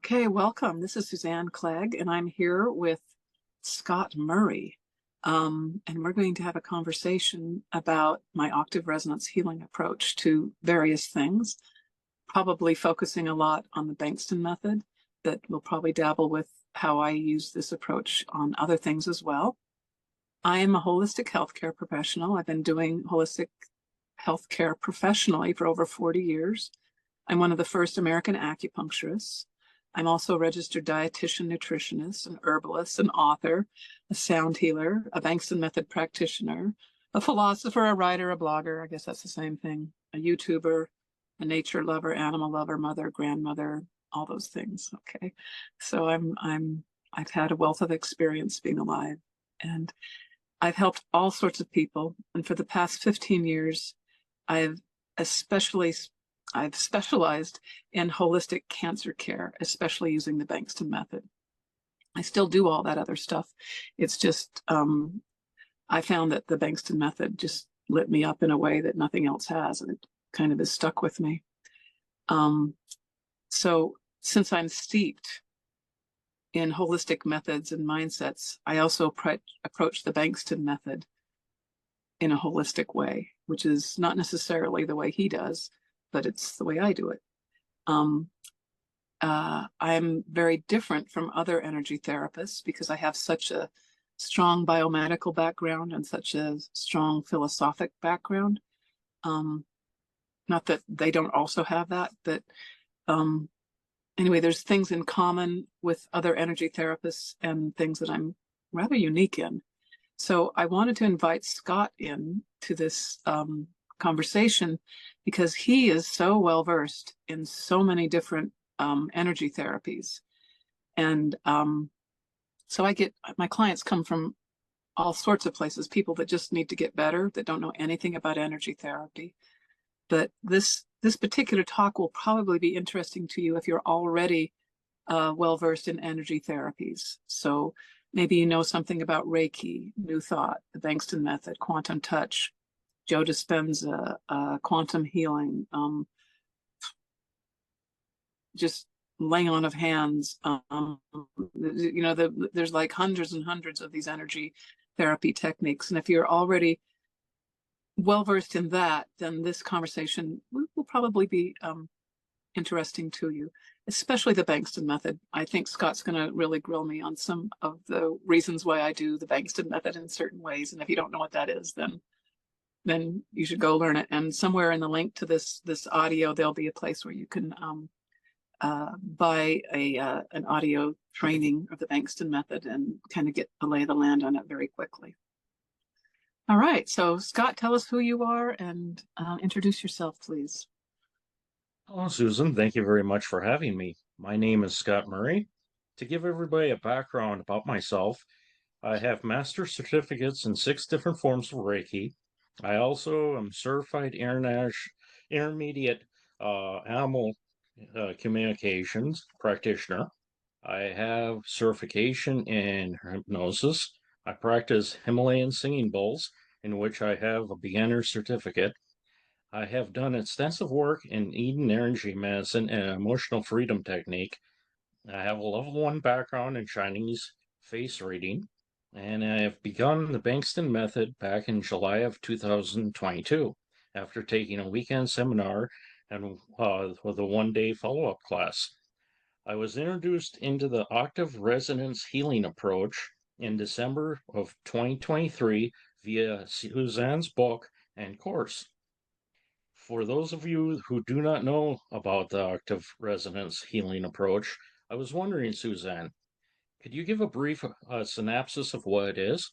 Okay, welcome. This is Suzanne Clegg, and I'm here with Scott Murray. And we're going to have a conversation about my octave resonance healing approach to various things, probably focusing a lot on the Bengston Method, that we'll probably dabble with how I use this approach on other things as well. I am a holistic healthcare professional. I've been doing holistic healthcare professionally for over 40 years. I'm one of the first American acupuncturists. I'm also a registered dietitian, nutritionist, an herbalist, an author, a sound healer, a Bengston Method practitioner, a philosopher, a writer, a blogger. I guess that's the same thing. A YouTuber, a nature lover, animal lover, mother, grandmother, all those things. Okay, so I've had a wealth of experience being alive, and I've helped all sorts of people. And for the past 15 years, I've specialized in holistic cancer care, especially using the Bengston Method. I still do all that other stuff. It's just, I found that the Bengston Method just lit me up in a way that nothing else has, and it kind of is stuck with me. So since I'm steeped in holistic methods and mindsets, I also approach the Bengston Method in a holistic way, which is not necessarily the way he does, but it's the way I do it. I'm very different from other energy therapists because I have such a strong biomedical background and such a strong philosophic background. Not that they don't also have that, but anyway, there's things in common with other energy therapists and things that I'm rather unique in. So I wanted to invite Scott in to this conversation because he is so well versed in so many different energy therapies. And so my clients come from all sorts of places, people that just need to get better, that don't know anything about energy therapy. But this particular talk will probably be interesting to you if you're already well versed in energy therapies. So maybe you know something about Reiki, New Thought, the Bengston Method, quantum touch, Joe Dispenza, quantum healing, just laying on of hands. There's like hundreds and hundreds of these energy therapy techniques. And if you're already well versed in that, then this conversation will probably be interesting to you, especially the Bengston Method. I think Scott's going to really grill me on some of the reasons why I do the Bengston Method in certain ways. And if you don't know what that is, then you should go learn it. And somewhere in the link to this audio, there'll be a place where you can buy an audio training of the Bengston Method and kind of get a lay of the land on it very quickly. All right, so Scott, tell us who you are and introduce yourself, please. Hello, Susan. Thank you very much for having me. My name is Scott Murray. To give everybody a background about myself, I have master's certificates in 6 different forms of Reiki. I also am certified intermediate animal communications practitioner. I have certification in hypnosis. I practice Himalayan singing bowls, in which I have a beginner certificate. I have done extensive work in Eden energy medicine and emotional freedom technique. I have a level 1 background in Chinese face reading, and I have begun the Bengston Method back in July of 2022 after taking a weekend seminar and with a 1-day follow-up class. I was introduced into the Octave Resonance Healing approach in December of 2023 via Suzanne's book and course. For those of you who do not know about the Octave Resonance Healing approach, I was wondering, Suzanne, could you give a brief synopsis of what it is?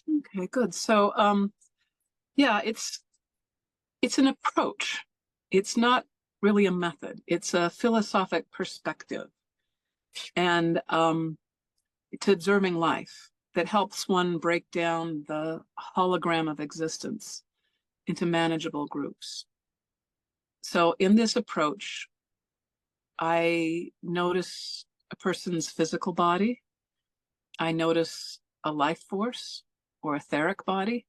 Okay, good. So, yeah, it's an approach. It's not really a method. It's a philosophic perspective and to observing life that helps one break down the hologram of existence into manageable groups. So in this approach, I notice a person's physical body. I notice a life force or etheric body.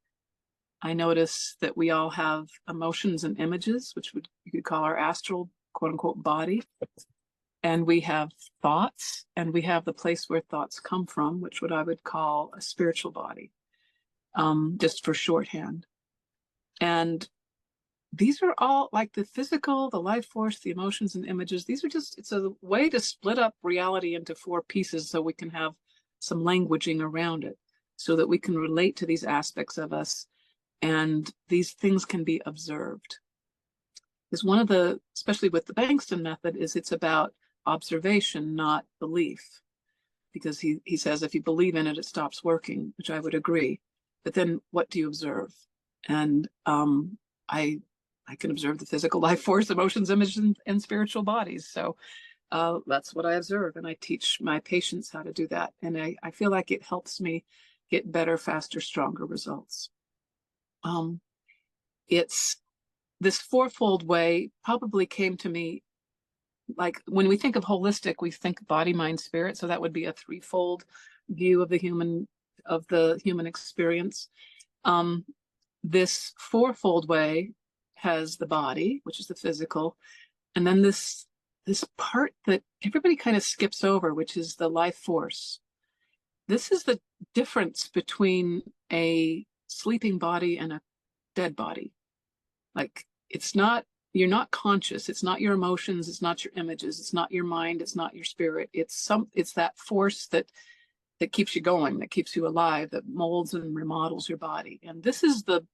I notice that we all have emotions and images, which you could call our astral, quote unquote, body. And we have thoughts, and we have the place where thoughts come from, which what I would call a spiritual body, just for shorthand. And these are all like the physical, the life force, the emotions and images. These are just, it's a way to split up reality into 4 pieces so we can have some languaging around it, so that we can relate to these aspects of us, and these things can be observed. Because one of the, especially with the Bengston Method, is it's about observation, not belief. Because he says if you believe in it, it stops working, which I would agree. But then what do you observe? And I can observe the physical life force, emotions, images, and spiritual bodies. So that's what I observe. And I teach my patients how to do that. And I feel like it helps me get better, faster, stronger results. It's this 4-fold way probably came to me, like when we think of holistic, we think body, mind, spirit. So that would be a 3-fold view of the human experience. This 4-fold way has the body, which is the physical, and then this part that everybody kind of skips over, which is the life force. This is the difference between a sleeping body and a dead body. Like, it's not, you're not conscious. It's not your emotions. It's not your images. It's not your mind. It's not your spirit. It's that force that keeps you going, that keeps you alive, that molds and remodels your body. And this is the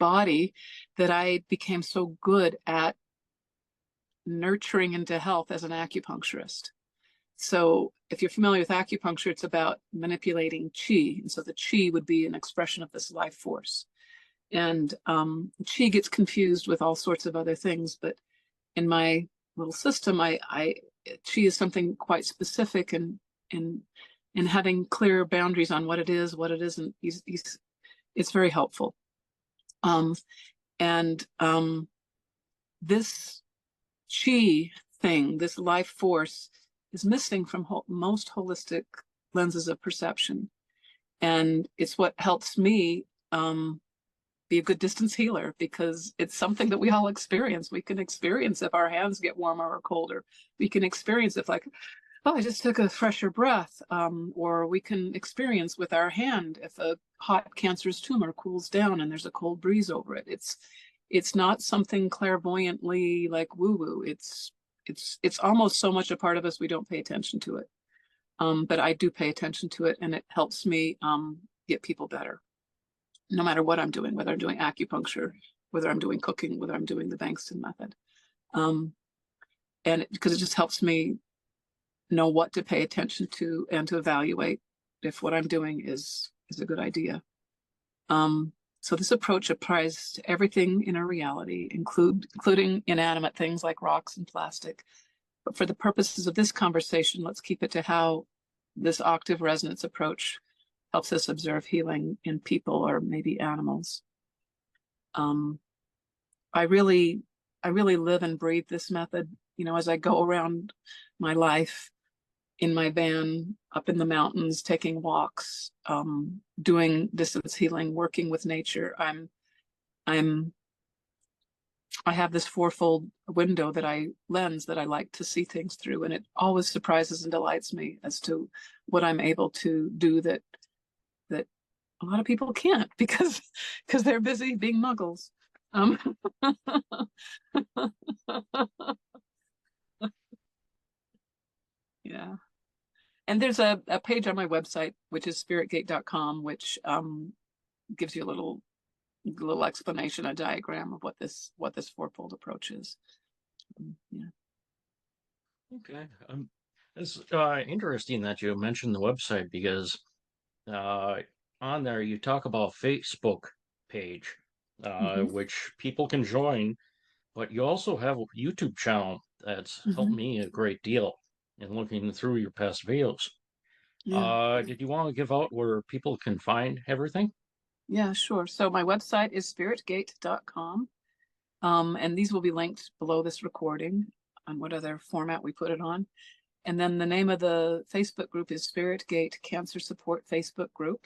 body that I became so good at nurturing into health as an acupuncturist. So if you're familiar with acupuncture, it's about manipulating qi. And so the qi would be an expression of this life force. And qi gets confused with all sorts of other things. But in my little system, qi is something quite specific, and having clear boundaries on what it is, what it isn't, it's very helpful. This qi thing, this life force, is missing from most holistic lenses of perception. And it's what helps me be a good distance healer, because it's something that we all experience. We can experience if our hands get warmer or colder. We can experience if, like, oh, I just took a fresher breath. Or we can experience with our hand if a hot cancerous tumor cools down and there's a cold breeze over it. It's not something clairvoyantly like woo-woo. It's almost so much a part of us we don't pay attention to it. But I do pay attention to it, and it helps me get people better, no matter what I'm doing, whether I'm doing acupuncture, whether I'm doing cooking, whether I'm doing the Bengston Method. And because it just helps me know what to pay attention to and to evaluate if what I'm doing is a good idea. So this approach applies to everything in our reality, including inanimate things like rocks and plastic. But for the purposes of this conversation, let's keep it to how this octave resonance approach helps us observe healing in people or maybe animals. I really live and breathe this method. You know, as I go around my life in my van, up in the mountains, taking walks, doing distance healing, working with nature, I have this 4-fold window lens that I like to see things through, and it always surprises and delights me as to what I'm able to do that a lot of people can't, because they're busy being muggles. Yeah. And there's a page on my website, which is spiritgate.com, which gives you a little explanation, a diagram of what this 4-fold approach is. Yeah. Okay. It's interesting that you mentioned the website, because on there you talk about Facebook page, which people can join, but you also have a YouTube channel that's helped me a great deal in looking through your past videos. Yeah. Did you want to give out where people can find everything? Yeah, sure. So my website is spiritgate.com. And these will be linked below this recording on whatever format we put it on. And then the name of the Facebook group is Spirit Gate Cancer Support Facebook group.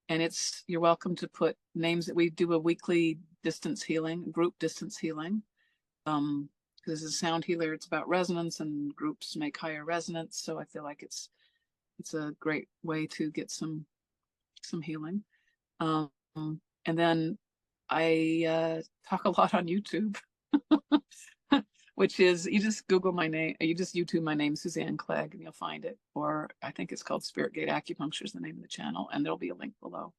And you're welcome to put names that we do a weekly distance healing, group distance healing. because as a sound healer, it's about resonance, and groups make higher resonance. So I feel like it's a great way to get some healing. Um, and then I talk a lot on YouTube, which is, you just Google my name, you just YouTube my name, Suzanne Clegg, and you'll find it. Or I think it's called Spirit Gate Acupuncture is the name of the channel, and there'll be a link below.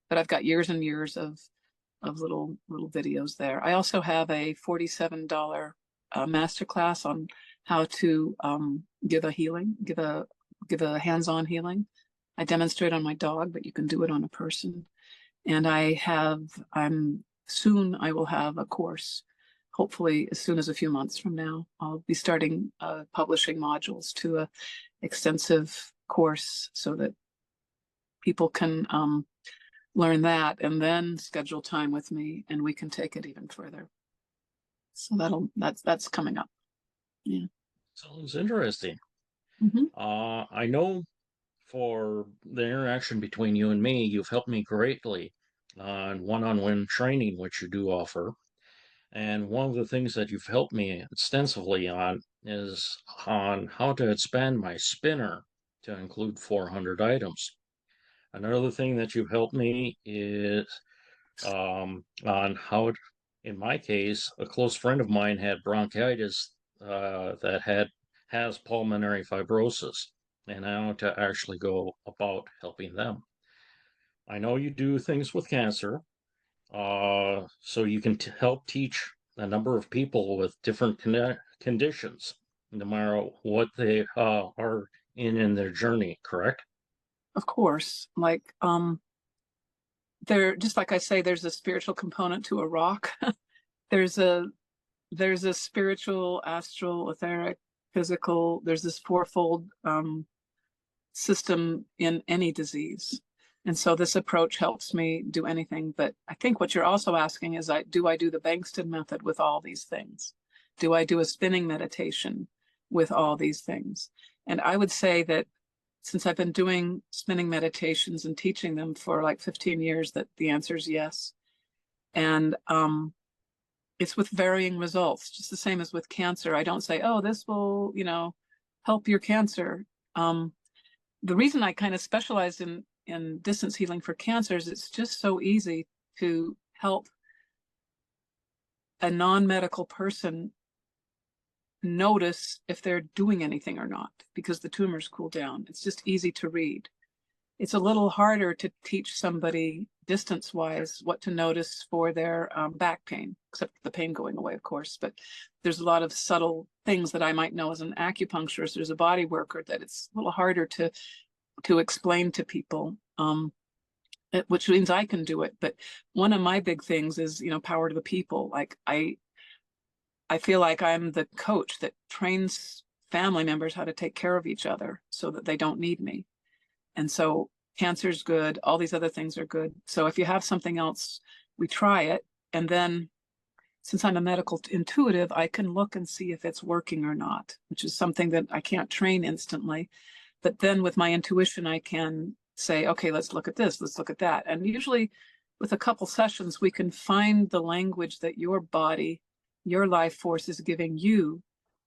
But I've got years and years of little videos there. I also have a $47 masterclass on how to give a hands-on healing. I demonstrate on my dog, but you can do it on a person. And I will have a course, hopefully as soon as a few months from now. I'll be starting publishing modules to a extensive course so that people can learn that and then schedule time with me, and we can take it even further. So that's coming up. Yeah. Sounds interesting. Mm-hmm. I know for the interaction between you and me, you've helped me greatly on one-on-one training, which you do offer. And one of the things that you've helped me extensively on is on how to expand my spinner to include 400 items. Another thing that you've helped me is on how, in my case, a close friend of mine had bronchitis that has pulmonary fibrosis, and how to actually go about helping them. I know you do things with cancer, so you can help teach a number of people with different conditions, no matter what they are in their journey, correct? Of course. Like just like I say, there's a spiritual component to a rock. there's a spiritual, astral, etheric, physical. There's this fourfold system in any disease. And so this approach helps me do anything. But I think what you're also asking is, do I do the Bengston Method with all these things? Do I do a spinning meditation with all these things? And I would say that since I've been doing spinning meditations and teaching them for like 15 years, that the answer is yes. And it's with varying results, just the same as with cancer. I don't say, oh, this will, help your cancer. The reason I kind of specialized in distance healing for cancer is it's just so easy to help a non-medical person notice if they're doing anything or not, because the tumors cool down. It's just easy to read. It's a little harder to teach somebody distance-wise what to notice for their back pain, except the pain going away, of course. But there's a lot of subtle things that I might know as an acupuncturist, there's a body worker, that it's a little harder to explain to people, which means I can do it. But one of my big things is, power to the people. Like I feel like I'm the coach that trains family members how to take care of each other so that they don't need me. And so cancer's good. All these other things are good. So if you have something else, we try it. And then since I'm a medical intuitive, I can look and see if it's working or not, which is something that I can't train instantly. But then with my intuition, I can say, okay, let's look at this, let's look at that. And usually with a couple sessions, we can find the language that your body, your life force is giving you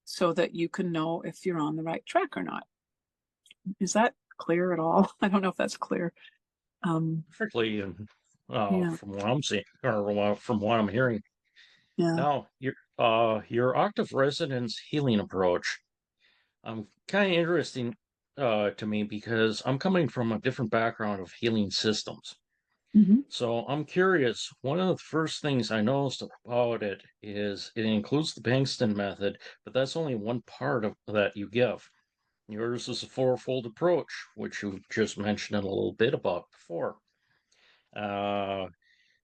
so that you can know if you're on the right track or not. Is that clear at all? I don't know if that's clear. Perfectly, and Yeah. from what I'm seeing, or from what I'm hearing. Yeah. Now, your Octave Resonance Healing approach, kind of interesting to me because I'm coming from a different background of healing systems. Mm-hmm. So I'm curious, one of the first things I noticed about it is it includes the Bengston Method, but that's only one part of that you give. Yours is a fourfold approach, which you just mentioned a little bit about before. Uh,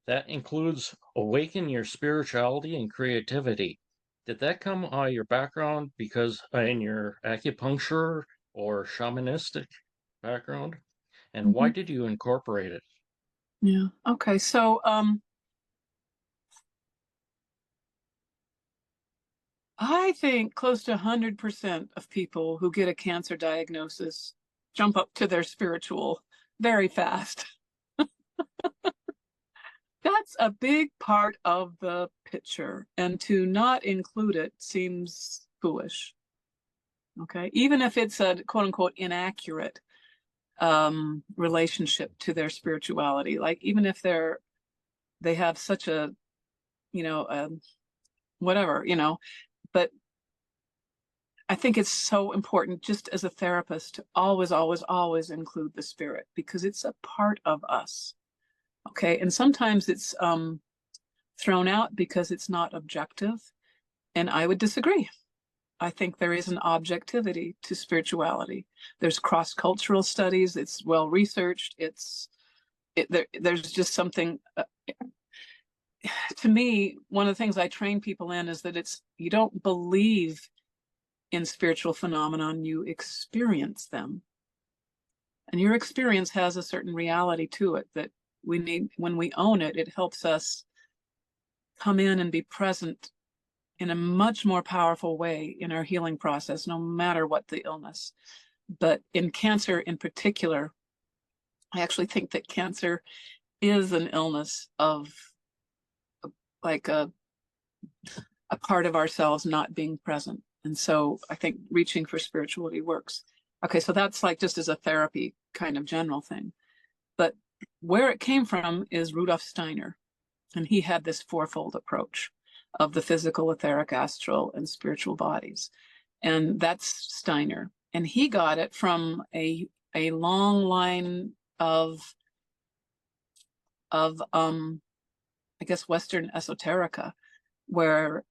that includes awaken your spirituality and creativity. Did that come out of your background because in your acupuncture or shamanistic background? And why Mm-hmm. did you incorporate it? Yeah. Okay. So I think close to 100% of people who get a cancer diagnosis jump up to their spiritual very fast. That's a big part of the picture, and to not include it seems foolish. Okay, even if it's a quote unquote inaccurate relationship to their spirituality, like even if they have such a, you know, whatever, you know, but I think it's so important just as a therapist to always, always, always include the spirit, because it's a part of us. Okay, and sometimes it's thrown out because it's not objective, and I would disagree. I think there is an objectivity to spirituality. There's cross-cultural studies. It's well researched. There's just something. To me, one of the things I train people in is that you don't believe in spiritual phenomenon, you experience them, and your experience has a certain reality to it that we need. When we own it, it helps us come in and be present in a much more powerful way in our healing process, no matter what the illness. But in cancer in particular, I actually think that cancer is an illness of like a part of ourselves not being present. And so I think reaching for spirituality works. Okay, so that's like just as a therapy kind of general thing. But where it came from is Rudolf Steiner. And he had this fourfold approach of the physical, etheric, astral, and spiritual bodies. And that's Steiner. And he got it from a long line of I guess Western esoterica, where,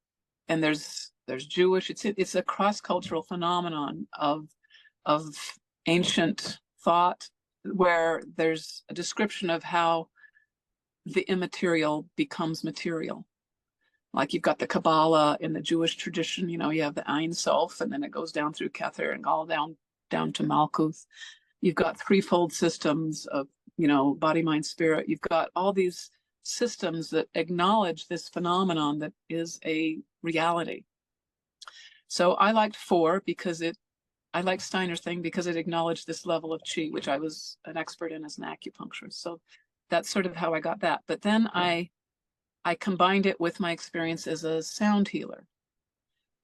and there's Jewish, it's a cross-cultural phenomenon of ancient thought, where there's a description of how the immaterial becomes material. Like you've got the Kabbalah in the Jewish tradition, you know, you have the Ein Sof, and then it goes down through Kether and all down to Malkuth. You've got threefold systems of, you know, body, mind, spirit. You've got all these systems that acknowledge this phenomenon that is a reality. So I liked four because I liked Steiner's thing because it acknowledged this level of chi, which I was an expert in as an acupuncturist. So that's sort of how I got that. But then I combined it with my experience as a sound healer,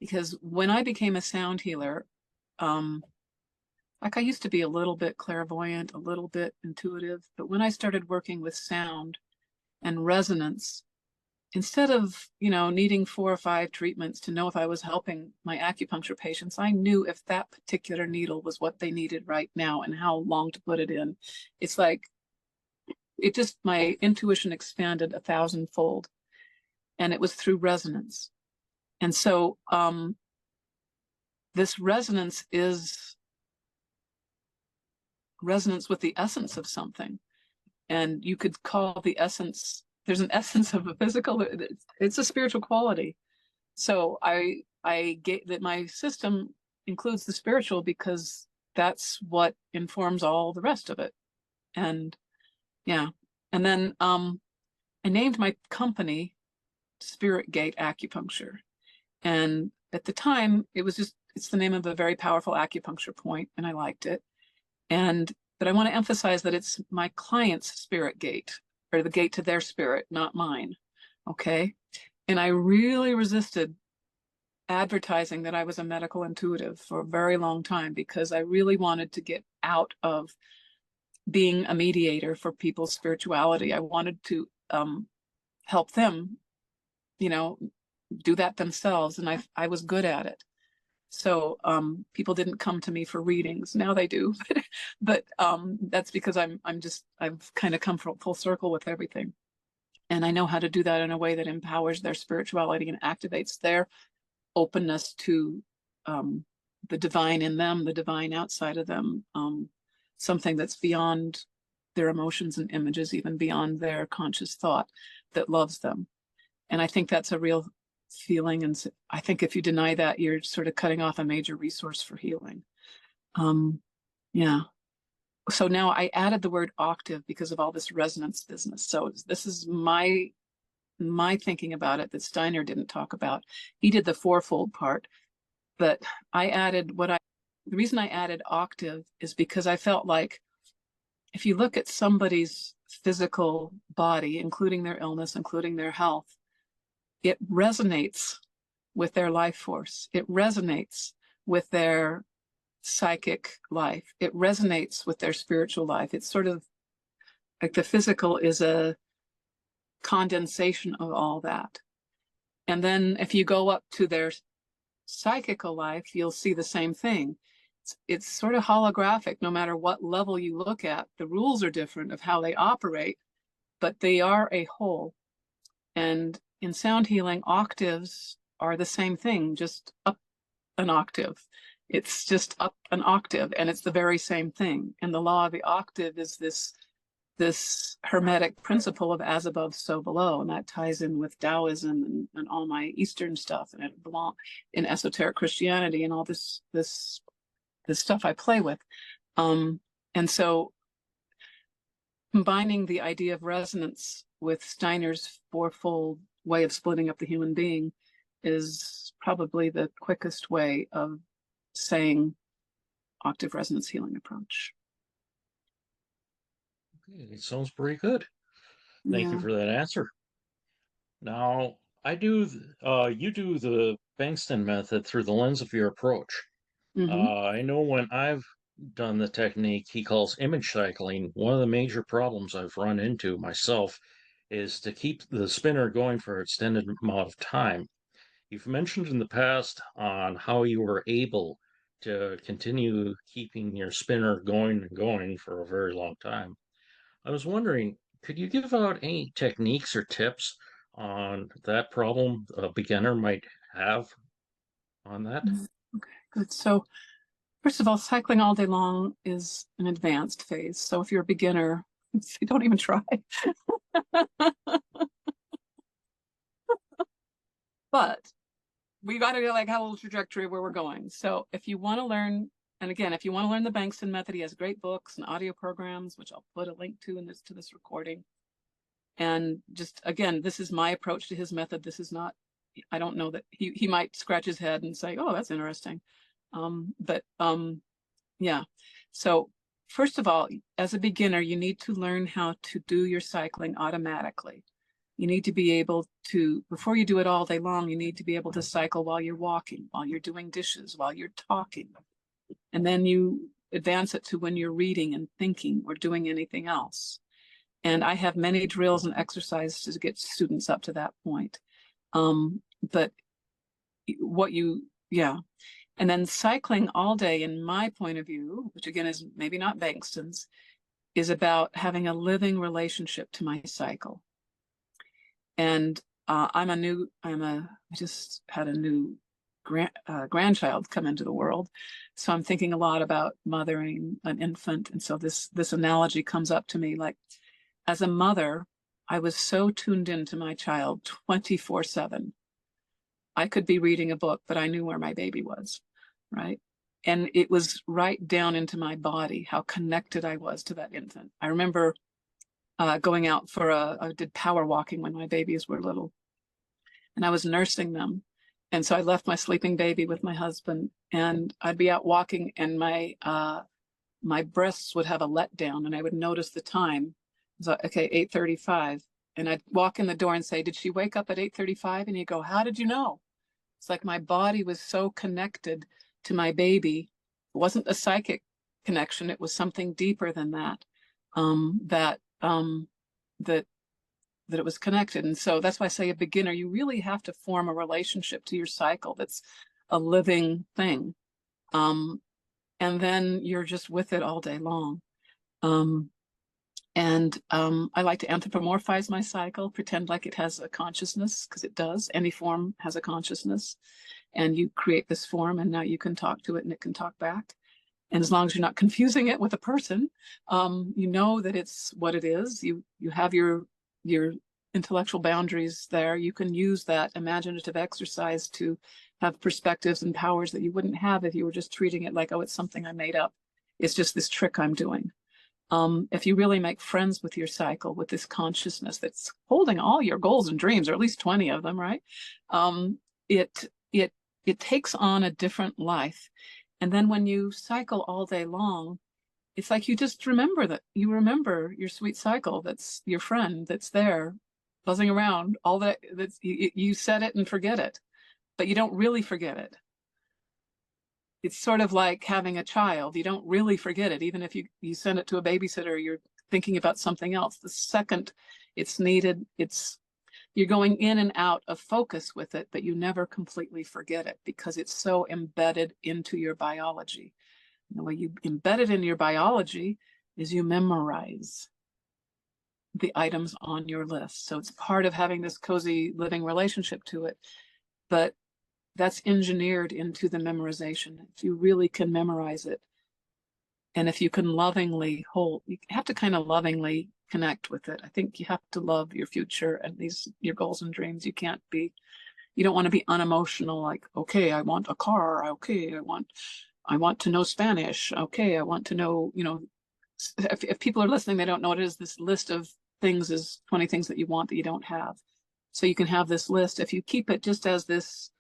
because when I became a sound healer, like I used to be a little bit clairvoyant, a little bit intuitive, but when I started working with sound and resonance, instead of, you know, needing 4 or 5 treatments to know if I was helping my acupuncture patients, I knew if that particular needle was what they needed right now and how long to put it in. It's like, it just, my intuition expanded 1,000-fold, and it was through resonance. And so this resonance is resonance with the essence of something. And you could call the essence, there's an essence of a physical, it's a spiritual quality. So I get that my system includes the spiritual because that's what informs all the rest of it. And yeah. And then I named my company Spirit Gate Acupuncture. And at the time, it's the name of a very powerful acupuncture point, and I liked it. But I want to emphasize that it's my client's spirit gate, or the gate to their spirit, not mine. Okay. And I really resisted advertising that I was a medical intuitive for a very long time, because I really wanted to get out of being a mediator for people's spirituality. I wanted to help them, you know, do that themselves. And I was good at it. So people didn't come to me for readings. Now they do, but that's because I've kind of come full circle with everything. And I know how to do that in a way that empowers their spirituality and activates their openness to the divine in them, the divine outside of them, something that's beyond their emotions and images, even beyond their conscious thought, that loves them. And I think that's a real feeling. And I think if you deny that, you're sort of cutting off a major resource for healing. Yeah. So now I added the word octave because of all this resonance business. So this is my thinking about it that Steiner didn't talk about. He did the fourfold part, but I added the reason I added octave is because I felt like if you look at somebody's physical body, including their illness, including their health, it resonates with their life force. It resonates with their psychic life. It resonates with their spiritual life. It's sort of like the physical is a condensation of all that. And then if you go up to their psychical life, you'll see the same thing. It's sort of holographic, no matter what level you look at. The rules are different of how they operate, but they are a whole. And in sound healing, octaves are the same thing, just up an octave. It's just up an octave, and it's the very same thing. And the law of the octave is this hermetic principle of as above, so below. And that ties in with Taoism and all my Eastern stuff, and it belongs in esoteric Christianity and all this stuff I play with. And so combining the idea of resonance with Steiner's fourfold way of splitting up the human being is probably the quickest way of saying octave resonance healing approach. Okay, it sounds pretty good. Thank you Yeah. for that answer. Now, you do the Bengston method through the lens of your approach. Mm-hmm. I know when I've done the technique he calls image cycling, one of the major problems I've run into myself is to keep the spinner going for an extended amount of time. You've mentioned in the past on how you were able to continue keeping your spinner going and going for a very long time. I was wondering, could you give out any techniques or tips on that problem a beginner might have on that? Okay, good. So first of all, cycling all day long is an advanced phase. So if you're a beginner, don't even try. But we got to like have a little trajectory where we're going. So if you want to learn, and again, if you want to learn the Bengston method, he has great books and audio programs, which I'll put a link to in this recording. And just again, this is my approach to his method. This is not, I don't know that he might scratch his head and say, oh, that's interesting. Yeah. So first of all, as a beginner, you need to learn how to do your cycling automatically. You need to be able to, before you do it all day long, you need to be able to cycle while you're walking, while you're doing dishes, while you're talking. And then you advance it to when you're reading and thinking or doing anything else. And I have many drills and exercises to get students up to that point. But yeah. And then cycling all day, in my point of view, which again is maybe not Bengston's, is about having a living relationship to my cycle. And I just had a new grandchild come into the world. So I'm thinking a lot about mothering an infant. And so this analogy comes up to me, like, as a mother, I was so tuned into my child 24/7. I could be reading a book, but I knew where my baby was, right? And it was right down into my body, how connected I was to that infant. I remember going out for I did power walking when my babies were little, and I was nursing them. And so I left my sleeping baby with my husband, and I'd be out walking, and my breasts would have a letdown, and I would notice the time. So, okay, 8:35. And I'd walk in the door and say, did she wake up at 8:35? And he'd go, how did you know? It's like my body was so connected to my baby. It wasn't a psychic connection. It was something deeper than that, that it was connected. And so that's why I say a beginner, you really have to form a relationship to your cycle that's a living thing. And then you're just with it all day long. I like to anthropomorphize my cycle, pretend like it has a consciousness, because it does. Any form has a consciousness. And you create this form, and now you can talk to it and it can talk back. And as long as you're not confusing it with a person, you know that it's what it is. You have your intellectual boundaries there. You can use that imaginative exercise to have perspectives and powers that you wouldn't have if you were just treating it like, oh, it's something I made up. It's just this trick I'm doing. If you really make friends with your cycle, with this consciousness that's holding all your goals and dreams, or at least 20 of them, right? It takes on a different life. And then when you cycle all day long, it's like you just remember that you remember your sweet cycle, that's your friend that's there buzzing around, all that, that's you set it and forget it, but you don't really forget it. It's sort of like having a child. You don't really forget it. Even if you send it to a babysitter, you're thinking about something else. The second it's needed, you're going in and out of focus with it, but you never completely forget it because it's so embedded into your biology. And the way you embed it in your biology is you memorize the items on your list. So it's part of having this cozy living relationship to it, but that's engineered into the memorization. If you really can memorize it, and if you can lovingly you have to kind of lovingly connect with it. I think you have to love your future and your goals and dreams. You don't want to be unemotional, like, okay, I want a car. Okay, I want to know Spanish. Okay, I want to know, if people are listening, they don't know what it is. This list of things is 20 things that you want that you don't have. So you can have this list. If you keep it just as this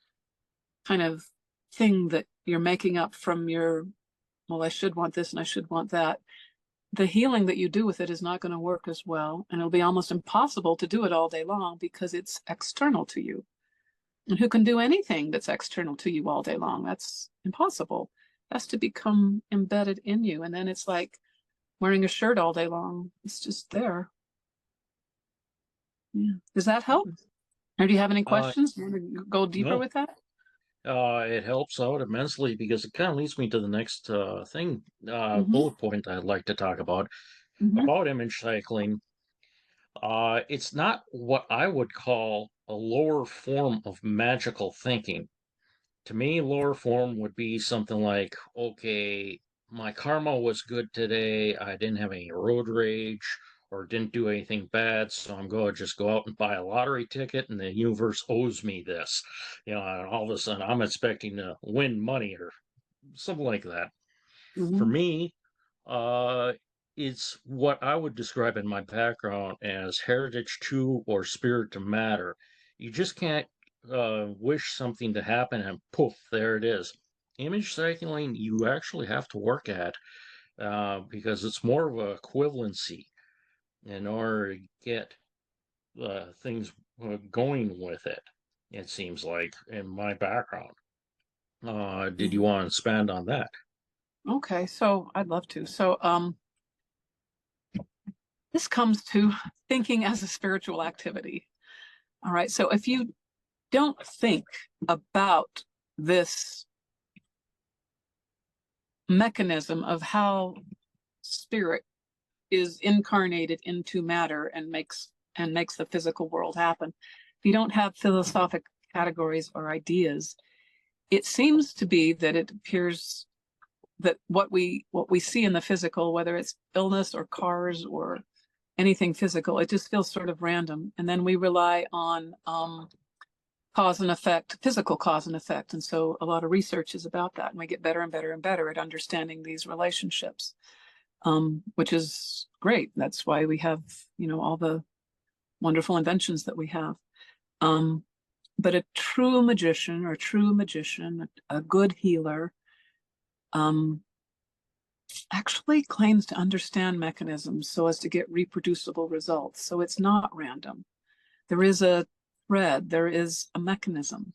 kind of thing that you're making up from well, I should want this and I should want that, the healing that you do with it is not going to work as well. And it'll be almost impossible to do it all day long because it's external to you. And who can do anything that's external to you all day long? That's impossible. It has to become embedded in you. And then it's like wearing a shirt all day long. It's just there. Yeah. Does that help? Or do you have any questions? You want to go deeper No, with that? it helps out immensely because it kind of leads me to the next Mm-hmm. bullet point I'd like to talk Mm-hmm. about image cycling. It's not what I would call a lower form of magical thinking. To me, lower form would be something like, okay, my karma was good today. I didn't have any road rage or didn't do anything bad. So I'm going to just go out and buy a lottery ticket and the universe owes me this. And all of a sudden I'm expecting to win money or something like that. For Mm-hmm. me, uh, it's what I would describe in my background as heritage to or spirit to matter. You just can't wish something to happen and poof, there it is. Image cycling, you actually have to work at because it's more of a equivalency in order to get things going with it. It seems like in my background. Did you want to expand on that? Okay, so I'd love to. So this comes to thinking as a spiritual activity. All right, so if you don't think about this mechanism of how spirit is incarnated into matter and makes the physical world happen, if you don't have philosophic categories or ideas, it seems to be that it appears that what we see in the physical, whether it's illness or cars or anything physical, it just feels sort of random. And then we rely on cause and effect, physical cause and effect. And so a lot of research is about that. And we get better and better and better at understanding these relationships, which is great. That's why we have, all the wonderful inventions that we have. But a true magician a good healer, actually claims to understand mechanisms so as to get reproducible results. So it's not random. There is a thread, there is a mechanism.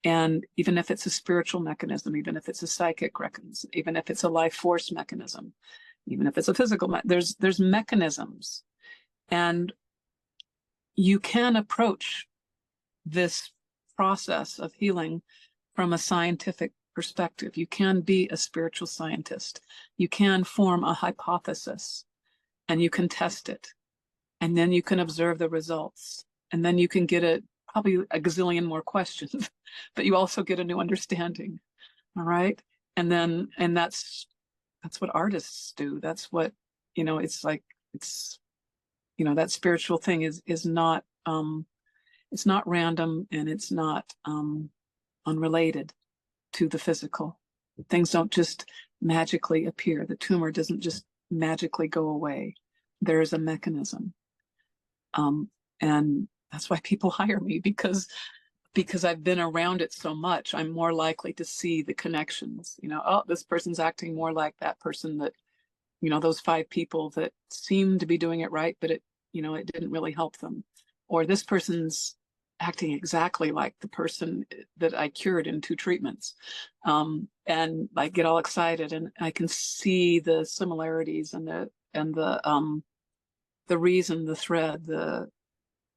And even if it's a spiritual mechanism, even if it's a psychic mechanism, even if it's a life force mechanism, even if it's a physical, there's mechanisms. And you can approach this process of healing from a scientific perspective. You can be a spiritual scientist. You can form a hypothesis and you can test it. And then you can observe the results. And then you can get probably a gazillion more questions, but you also get a new understanding. All right. And that's what artists do. That's what, it's like, that spiritual thing is not, it's not random and it's not unrelated to the physical. Things don't just magically appear. The tumor doesn't just magically go away. There is a mechanism. And that's why people hire me because I've been around it so much. I'm more likely to see the connections. Oh, this person's acting more like that person that those 5 people that seemed to be doing it right, but it didn't really help them. Or this person's acting exactly like the person that I cured in 2 treatments. And I get all excited, and I can see the similarities and the reason, the thread,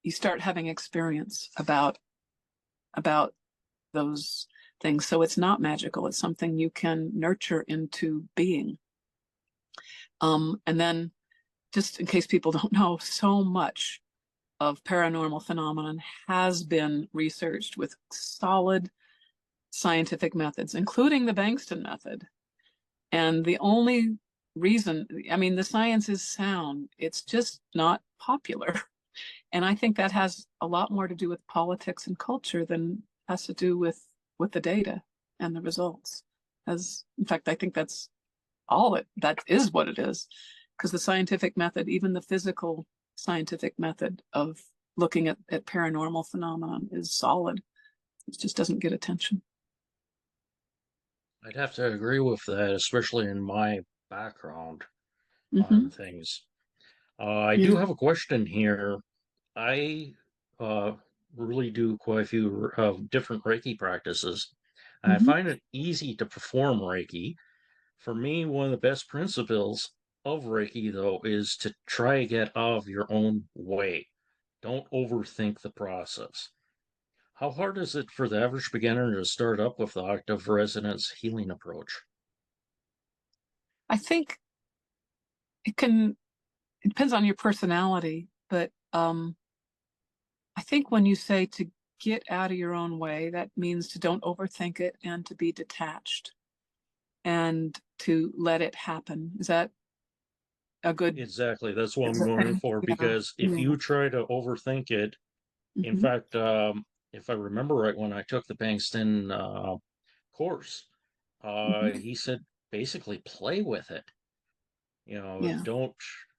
you start having experience about those things. So it's not magical. It's something you can nurture into being. And then, just in case people don't know, so much of paranormal phenomenon has been researched with solid scientific methods, including the Bengston Method. And the only reason, I mean, the science is sound, it's just not popular. And I think that has a lot more to do with politics and culture than has to do with the data and the results. As in fact, I think that is what it is, because the scientific method, even the physical scientific method of looking at paranormal phenomenon, is solid. It just doesn't get attention. I'd have to agree with that, especially in my background Mm-hmm. on things. I do Yeah. have a question here. I really do quite a few different Reiki practices. I Mm-hmm. find it easy to perform Reiki. For me, one of the best principles of Reiki, though, is to try to get out of your own way. Don't overthink the process. How hard is it for the average beginner to start up with the Octave Resonance Healing approach? I think it depends on your personality, but I think when you say to get out of your own way, that means to don't overthink it and to be detached and to let it happen. Is that a good Exactly. That's what I'm going thing? for Yeah. because if Yeah. you try to overthink it, in Mm-hmm. fact, if I remember right, when I took the Bengston course, Mm-hmm. he said basically play with it. Yeah. Don't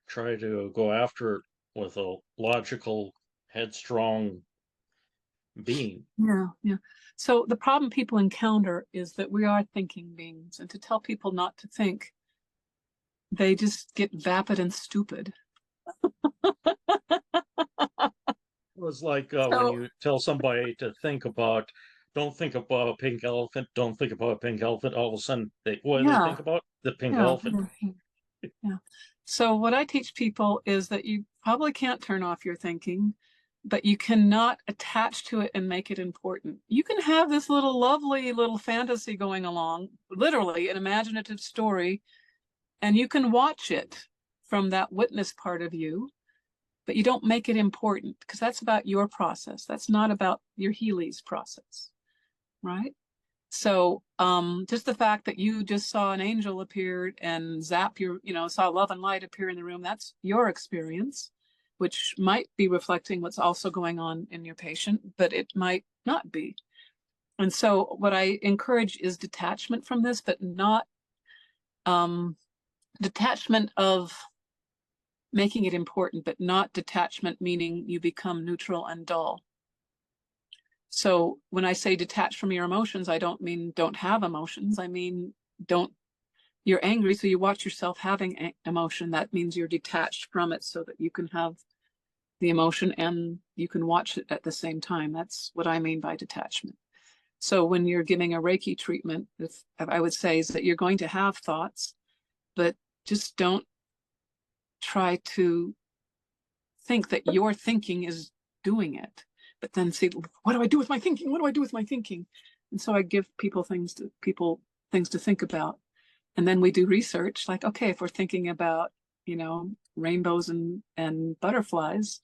try to go after it with a logical, headstrong being. Yeah. Yeah. So the problem people encounter is that we are thinking beings, and to tell people not to think, they just get vapid and stupid. It was like when So you tell somebody to don't think about a pink elephant, don't think about a pink elephant. All of a sudden, what do they yeah. think about? The pink Yeah. elephant. Yeah. Yeah. So what I teach people is that you probably can't turn off your thinking, but you cannot attach to it and make it important. You can have this little lovely little fantasy going along, literally an imaginative story, and you can watch it from that witness part of you, but you don't make it important because that's about your process. That's not about your Healy's process, right? So just the fact that you just saw an angel appear and saw love and light appear in the room, that's your experience, which might be reflecting what's also going on in your patient, but it might not be. And so what I encourage is detachment from this, but not detachment of making it important, but not detachment meaning you become neutral and dull. So when I say detach from your emotions, I don't mean don't have emotions. I mean, you're angry, so you watch yourself having emotion. That means you're detached from it so that you can have the emotion and you can watch it at the same time. That's what I mean by detachment. So when you're giving a Reiki treatment, I would say is that you're going to have thoughts, but just don't try to think that your thinking is doing it, but then say, what do I do with my thinking? What do I do with my thinking? And so I give people things to think about. And then we do research like, okay, if we're thinking about, rainbows and butterflies,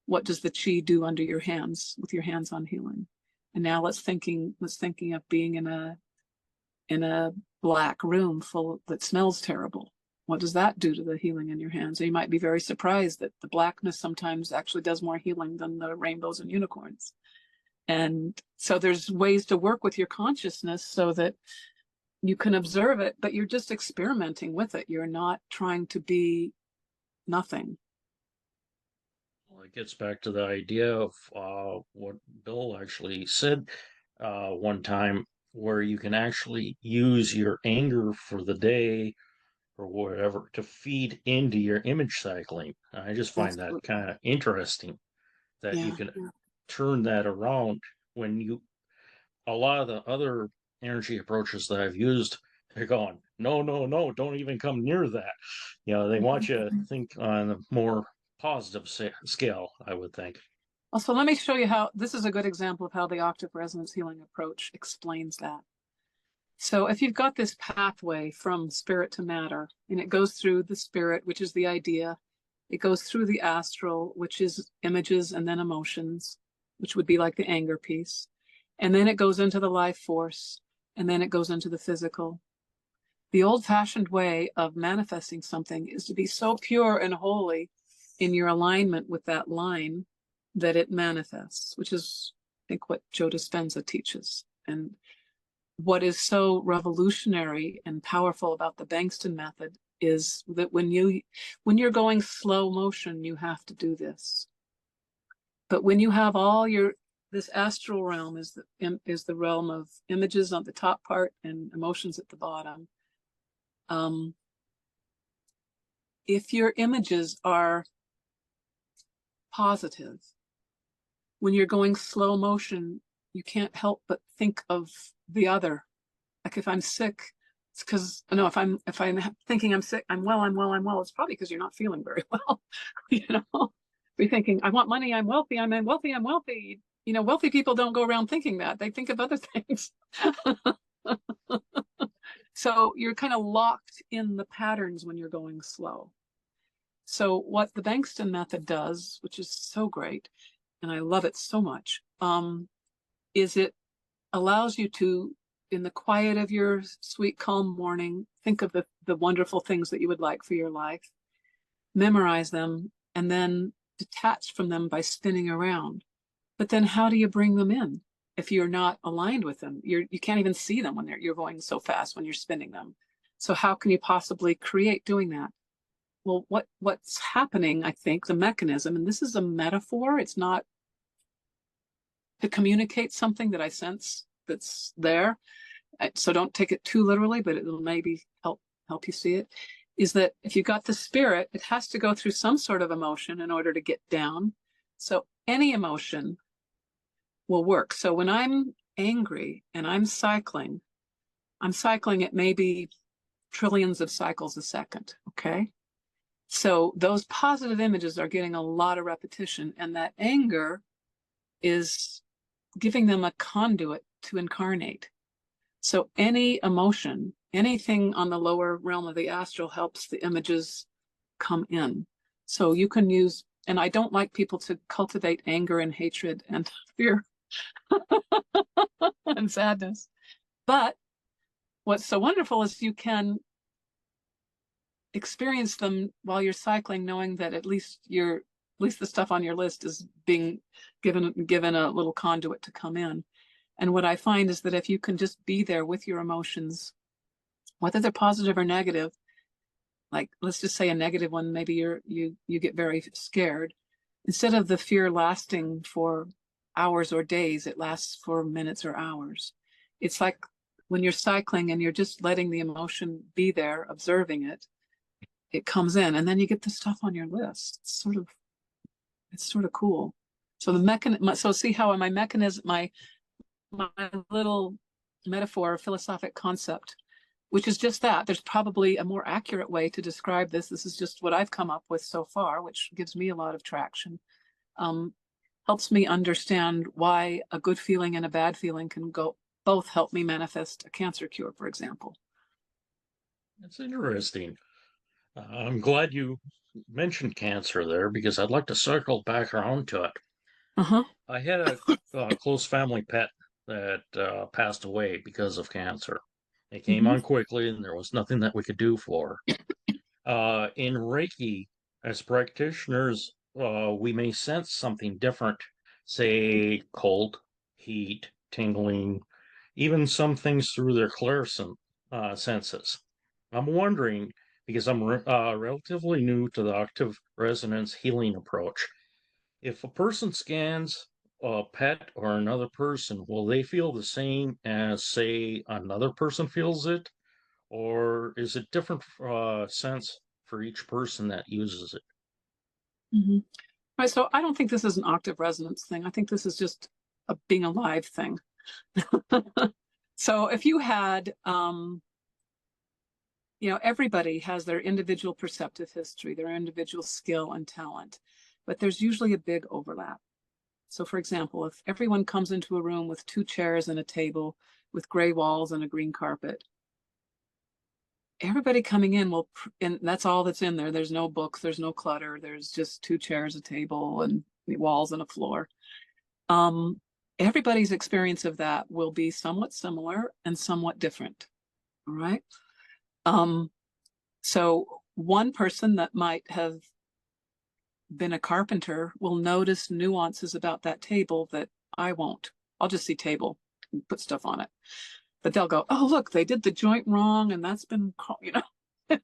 what does the chi do under your hands with your hands on healing? And now let's thinking of being in a black room full that smells terrible. What does that do to the healing in your hands? So you might be very surprised that the blackness sometimes actually does more healing than the rainbows and unicorns. And so there's ways to work with your consciousness so that you can observe it, but you're just experimenting with it. You're not trying to be nothing. Well, it gets back to the idea of what Bill actually said one time, where you can actually use your anger for the day or whatever to feed into your image cycling. I just find that Absolutely. kind of interesting that you Yeah. can Yeah. turn that around when you a lot of the other energy approaches that I've used, they're going, no, no, no, don't even come near that. They want you to think on a more positive scale, I would think. Also, let me show you how this is a good example of how the octave resonance healing approach explains that. So if you've got this pathway from spirit to matter, and it goes through the spirit, which is the idea, it goes through the astral, which is images and then emotions, which would be like the anger piece. And then it goes into the life force, and then it goes into the physical. The old-fashioned way of manifesting something is to be so pure and holy in your alignment with that line that it manifests, which is, I think, what Joe Dispenza teaches. And what is so revolutionary and powerful about the Bengston Method is that when you're going slow motion, you have to do this. But when you have all your this astral realm is the realm of images on the top part and emotions at the bottom. If your images are positive, when you're going slow motion, you can't help but think of the other. Like if I'm sick, it's because no, if I'm thinking I'm sick, I'm well. It's probably because you're not feeling very well. You're thinking, I want money, I'm wealthy, I'm wealthy, I'm wealthy. Wealthy people don't go around thinking that. They think of other things. So you're kind of locked in the patterns when you're going slow. So what the Bengston Method does, which is so great, and I love it so much, is it allows you to, in the quiet of your sweet, calm morning, think of the wonderful things that you would like for your life, memorize them, and then detach from them by spinning around. But then how do you bring them in if you're not aligned with them? You can't even see them when you're going so fast when you're spinning them. So how can you possibly create doing that? Well, what's happening, I think, the mechanism, and this is a metaphor, it's not to communicate something that I sense that's there. So don't take it too literally, but it will maybe help you see it, is that if you got the spirit, it has to go through some sort of emotion in order to get down. So any emotion will work. So when I'm angry and I'm cycling at maybe trillions of cycles a second, okay? So those positive images are getting a lot of repetition, and that anger is giving them a conduit to incarnate. So any emotion, anything on the lower realm of the astral helps the images come in. So you can use, and I don't like people to cultivate anger and hatred and fear and sadness. But what's so wonderful is you can experience them while you're cycling, knowing that at least the stuff on your list is being given a little conduit to come in. And what I find is that if you can just be there with your emotions, whether they're positive or negative, like let's just say a negative one, maybe you get very scared. Instead of the fear lasting for hours or days, it lasts for minutes or hours. It's like when you're cycling and you're just letting the emotion be there, observing it, it comes in, and then you get the stuff on your list. It's sort of cool. So the mechanism. So see how my mechanism, my little metaphor, philosophic concept, which is just that. There's probably a more accurate way to describe this. This is just what I've come up with so far, which gives me a lot of traction. Helps me understand why a good feeling and a bad feeling can both help me manifest a cancer cure, for example. That's interesting. I'm glad you mentioned cancer there because I'd like to circle back around to it. Uh-huh. I had a close family pet that passed away because of cancer. It came Mm-hmm. on quickly, and there was nothing that we could do for her. In Reiki, as practitioners, we may sense something different, say cold, heat, tingling, even some things through their clairsent senses. I'm wondering, because I'm relatively new to the octave resonance healing approach, if a person scans a pet or another person, will they feel the same as, say, another person feels it? or is it different sense for each person that uses it? Mhm. Right, so I don't think this is an octave resonance thing. I think this is just a being alive thing. So if you had, everybody has their individual perceptive history, their individual skill and talent, but there's usually a big overlap. So for example, if everyone comes into a room with 2 chairs and a table with gray walls and a green carpet, everybody coming in will, and that's all that's in there. There's no books, there's no clutter, there's just 2 chairs, a table, and walls and a floor. Everybody's experience of that will be somewhat similar and somewhat different. All right. So one person that might have been a carpenter will notice nuances about that table that I won't. I'll just see table and put stuff on it. But they'll go, oh, look, they did the joint wrong, and that's been,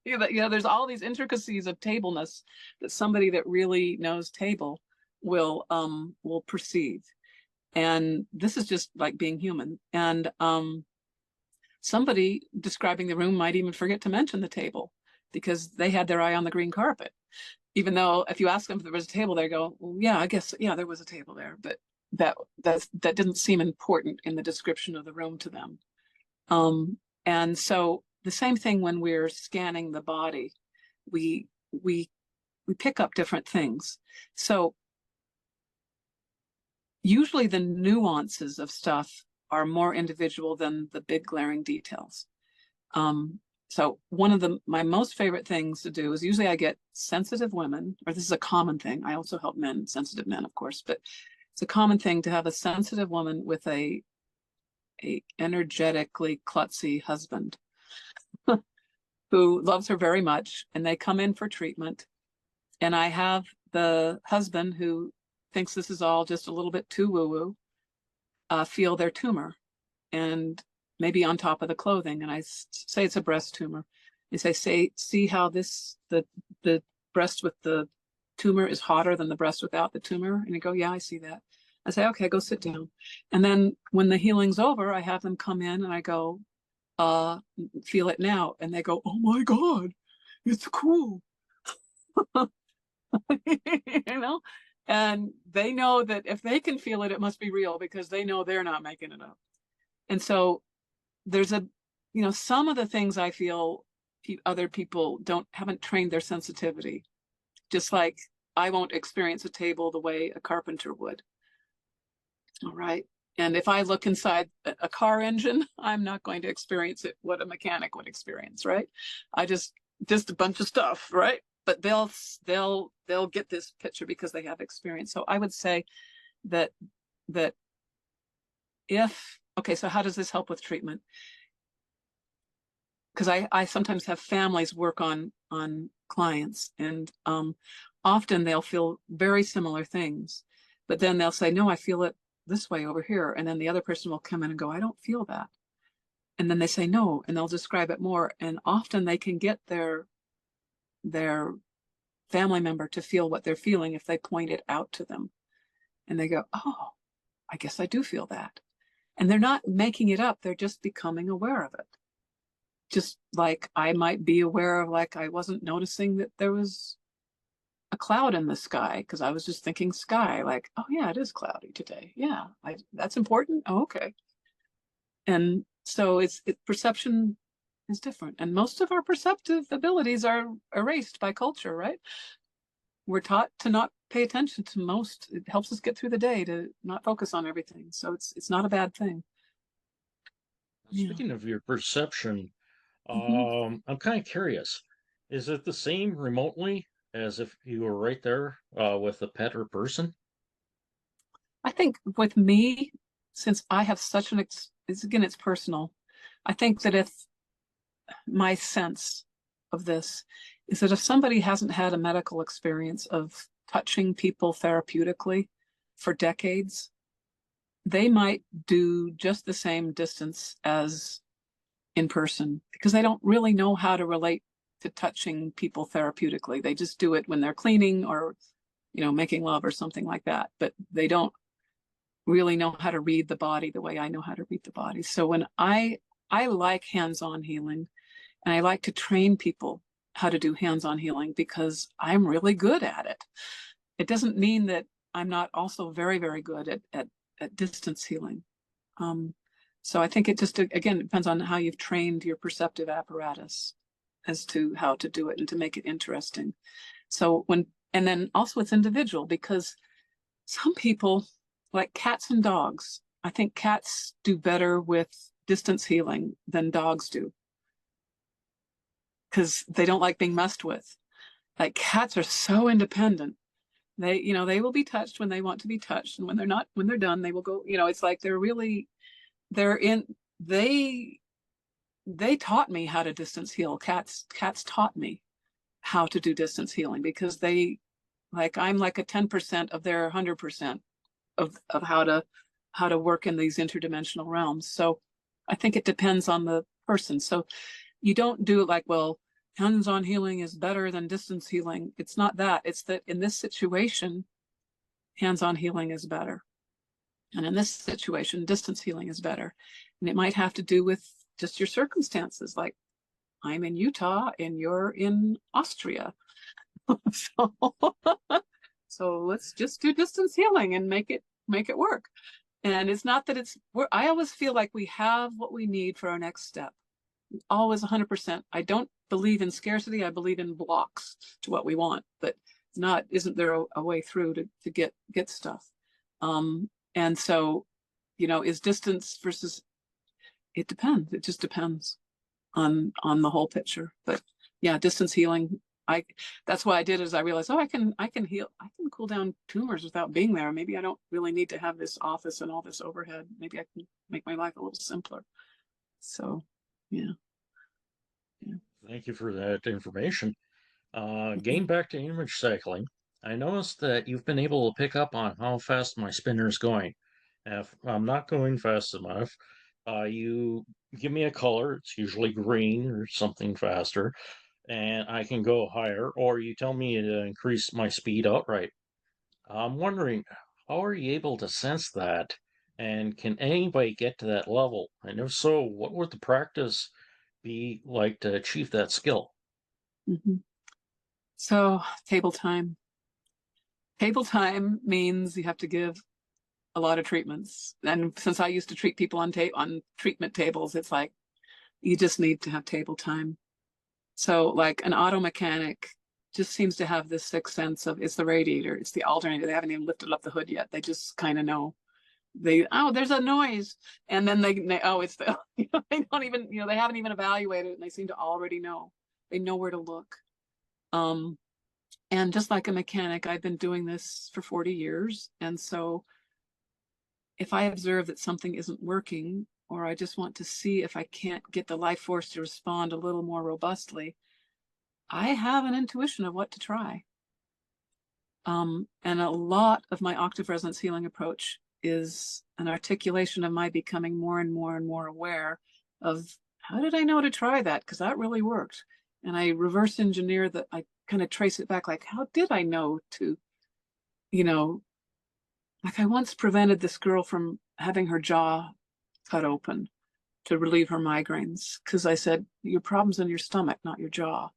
there's all these intricacies of tableness that somebody that really knows table will perceive. And this is just like being human. And somebody describing the room might even forget to mention the table because they had their eye on the green carpet. Even though if you ask them if there was a table, they go, well, yeah, I guess, yeah, there was a table there, but that didn't seem important in the description of the room to them. And so the same thing when we're scanning the body, we pick up different things. So usually the nuances of stuff are more individual than the big glaring details. So one of my most favorite things to do is usually I get sensitive women, or this is a common thing. I also help men, sensitive men, of course, but it's a common thing to have a sensitive woman with a energetically klutzy husband who loves her very much, and they come in for treatment. And I have the husband who thinks this is all just a little bit too woo-woo, feel their tumor, and maybe on top of the clothing. And I say it's a breast tumor. They say, see how the breast with the tumor is hotter than the breast without the tumor? And you go, yeah, I see that. I say, okay, go sit down. And then when the healing's over, I have them come in and I go, feel it now. And they go, oh my God, it's cool. And they know that if they can feel it, it must be real because they know they're not making it up. And so there's some of the things I feel other people haven't trained their sensitivity. Just like I won't experience a table the way a carpenter would. All right. And if I look inside a car engine, I'm not going to experience it what a mechanic would experience, right? I just a bunch of stuff, right? But they'll get this picture because they have experience. So I would say that so how does this help with treatment? Because I sometimes have families work on clients, and often they'll feel very similar things, but then they'll say, no, I feel it this way over here. And then the other person will come in and go, I don't feel that. And then they say no, and they'll describe it more. And often they can get their family member to feel what they're feeling if they point it out to them. And they go, oh, I guess I do feel that. And they're not making it up. They're just becoming aware of it. Just like I might be aware of, like, I wasn't noticing that there was a cloud in the sky because I was just thinking sky, like, oh yeah, it is cloudy today. Yeah, that's important. Oh, okay. And so perception is different. And most of our perceptive abilities are erased by culture, right? We're taught to not pay attention to most. It helps us get through the day to not focus on everything. So it's not a bad thing. Speaking of your perception, I'm kind of curious. Is it the same remotely as if you were right there with a pet or person? I think with me, since I have such it's personal. I think that if my sense of this is that if somebody hasn't had a medical experience of touching people therapeutically for decades, they might do just the same distance as in person because they don't really know how to relate to touching people therapeutically. They just do it when they're cleaning or, making love or something like that. But they don't really know how to read the body the way I know how to read the body. So when I like hands-on healing, And I like to train people how to do hands-on healing because I'm really good at it. It doesn't mean that I'm not also very, very good at distance healing. So I think it just, again, depends on how you've trained your perceptive apparatus as to how to do it and to make it interesting. So and then also it's individual, because some people, like cats and dogs, I think cats do better with distance healing than dogs do, because they don't like being messed with. Like cats are so independent. They, they will be touched when they want to be touched. And when they're done, they will go, it's like they taught me how to distance heal. Cats taught me how to do distance healing, because I'm like a 10% of their 100% of how to work in these interdimensional realms. So I think it depends on the person. So you don't do it like, well, hands-on healing is better than distance healing. It's not that. It's that in this situation, hands-on healing is better. And in this situation, distance healing is better. And it might have to do with just your circumstances. Like, I'm in Utah and you're in Austria. So let's just do distance healing and make it work. And it's not that I always feel like we have what we need for our next step. Always 100%. I don't believe in scarcity. I believe in blocks to what we want, but isn't there a way through to get stuff? And so, is distance versus, it depends. It just depends on the whole picture. But yeah, distance healing, that's why I did, is I realized, I can heal, I can cool down tumors without being there. Maybe I don't really need to have this office and all this overhead. Maybe I can make my life a little simpler. So, yeah. Thank you for that information. Getting back to image cycling, I noticed that you've been able to pick up on how fast my spinner is going. If I'm not going fast enough, you give me a color, it's usually green or something faster, and I can go higher, or you tell me to increase my speed outright. I'm wondering, how are you able to sense that? And can anybody get to that level? And if so, what would the practice be like to achieve that skill? Mm-hmm. So table time. Table time means you have to give a lot of treatments. And since I used to treat people on treatment tables, it's like you just need to have table time. So like an auto mechanic just seems to have this sixth sense of, it's the radiator, it's the alternator. They haven't even lifted up the hood yet. They just kind of know. There's a noise, and then they it's the they don't even, they haven't even evaluated it, and they seem to already know. They know where to look. And just like a mechanic, I've been doing this for 40 years, and so if I observe that something isn't working, or I just want to see if I can't get the life force to respond a little more robustly, I have an intuition of what to try. And a lot of my octave resonance healing approach is an articulation of my becoming more and more and more aware of, how did I know to try that? Because that really worked. And I reverse engineer that. I kind of trace it back, like, how did I know to, like I once prevented this girl from having her jaw cut open to relieve her migraines, because I said, your problem's in your stomach, not your jaw.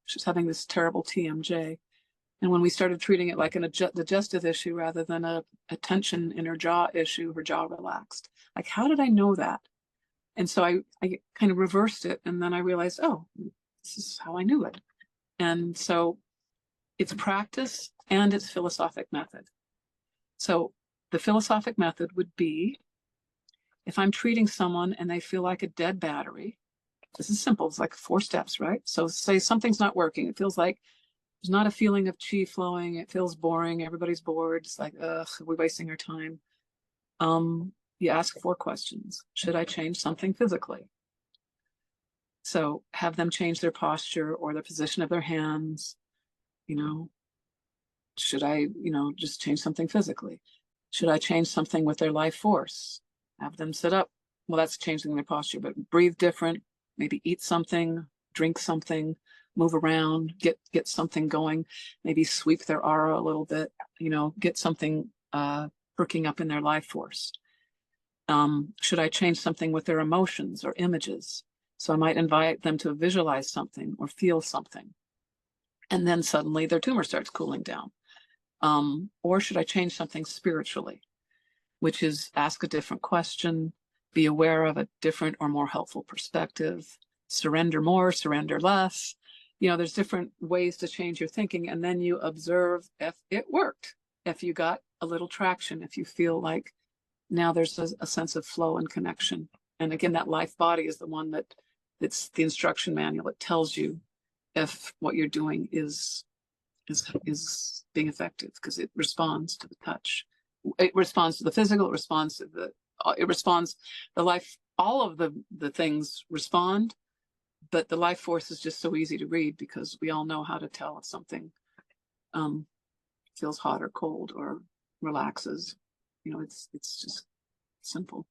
She's having this terrible TMJ. And when we started treating it like an digestive issue rather than a tension in her jaw issue, her jaw relaxed. Like, how did I know that? And so I kind of reversed it. And then I realized, oh, this is how I knew it. And so it's practice and it's philosophic method. So the philosophic method would be, if I'm treating someone and they feel like a dead battery, this is simple. It's like 4 steps, right? So say something's not working. It feels like there's not a feeling of chi flowing. It feels boring. Everybody's bored. It's like, ugh, we're wasting our time. You ask 4 questions. Should I change something physically? So have them change their posture or the position of their hands. Should I, just change something physically? Should I change something with their life force? Have them sit up. Well, that's changing their posture, but breathe different. Maybe eat something, drink something, move around, get something going, maybe sweep their aura a little bit, get something perking up in their life force. Should I change something with their emotions or images? So I might invite them to visualize something or feel something. And then suddenly their tumor starts cooling down. Or should I change something spiritually, which is ask a different question, be aware of a different or more helpful perspective, surrender more, surrender less. There's different ways to change your thinking, and then you observe if it worked, if you got a little traction, if you feel like now there's a sense of flow and connection. And again, that life body is the one that's the instruction manual. It tells you if what you're doing is being effective, because it responds to the touch. It responds to the physical, it responds to the life, all of the things respond, but the life force is just so easy to read because we all know how to tell if something feels hot or cold or relaxes. It's just simple.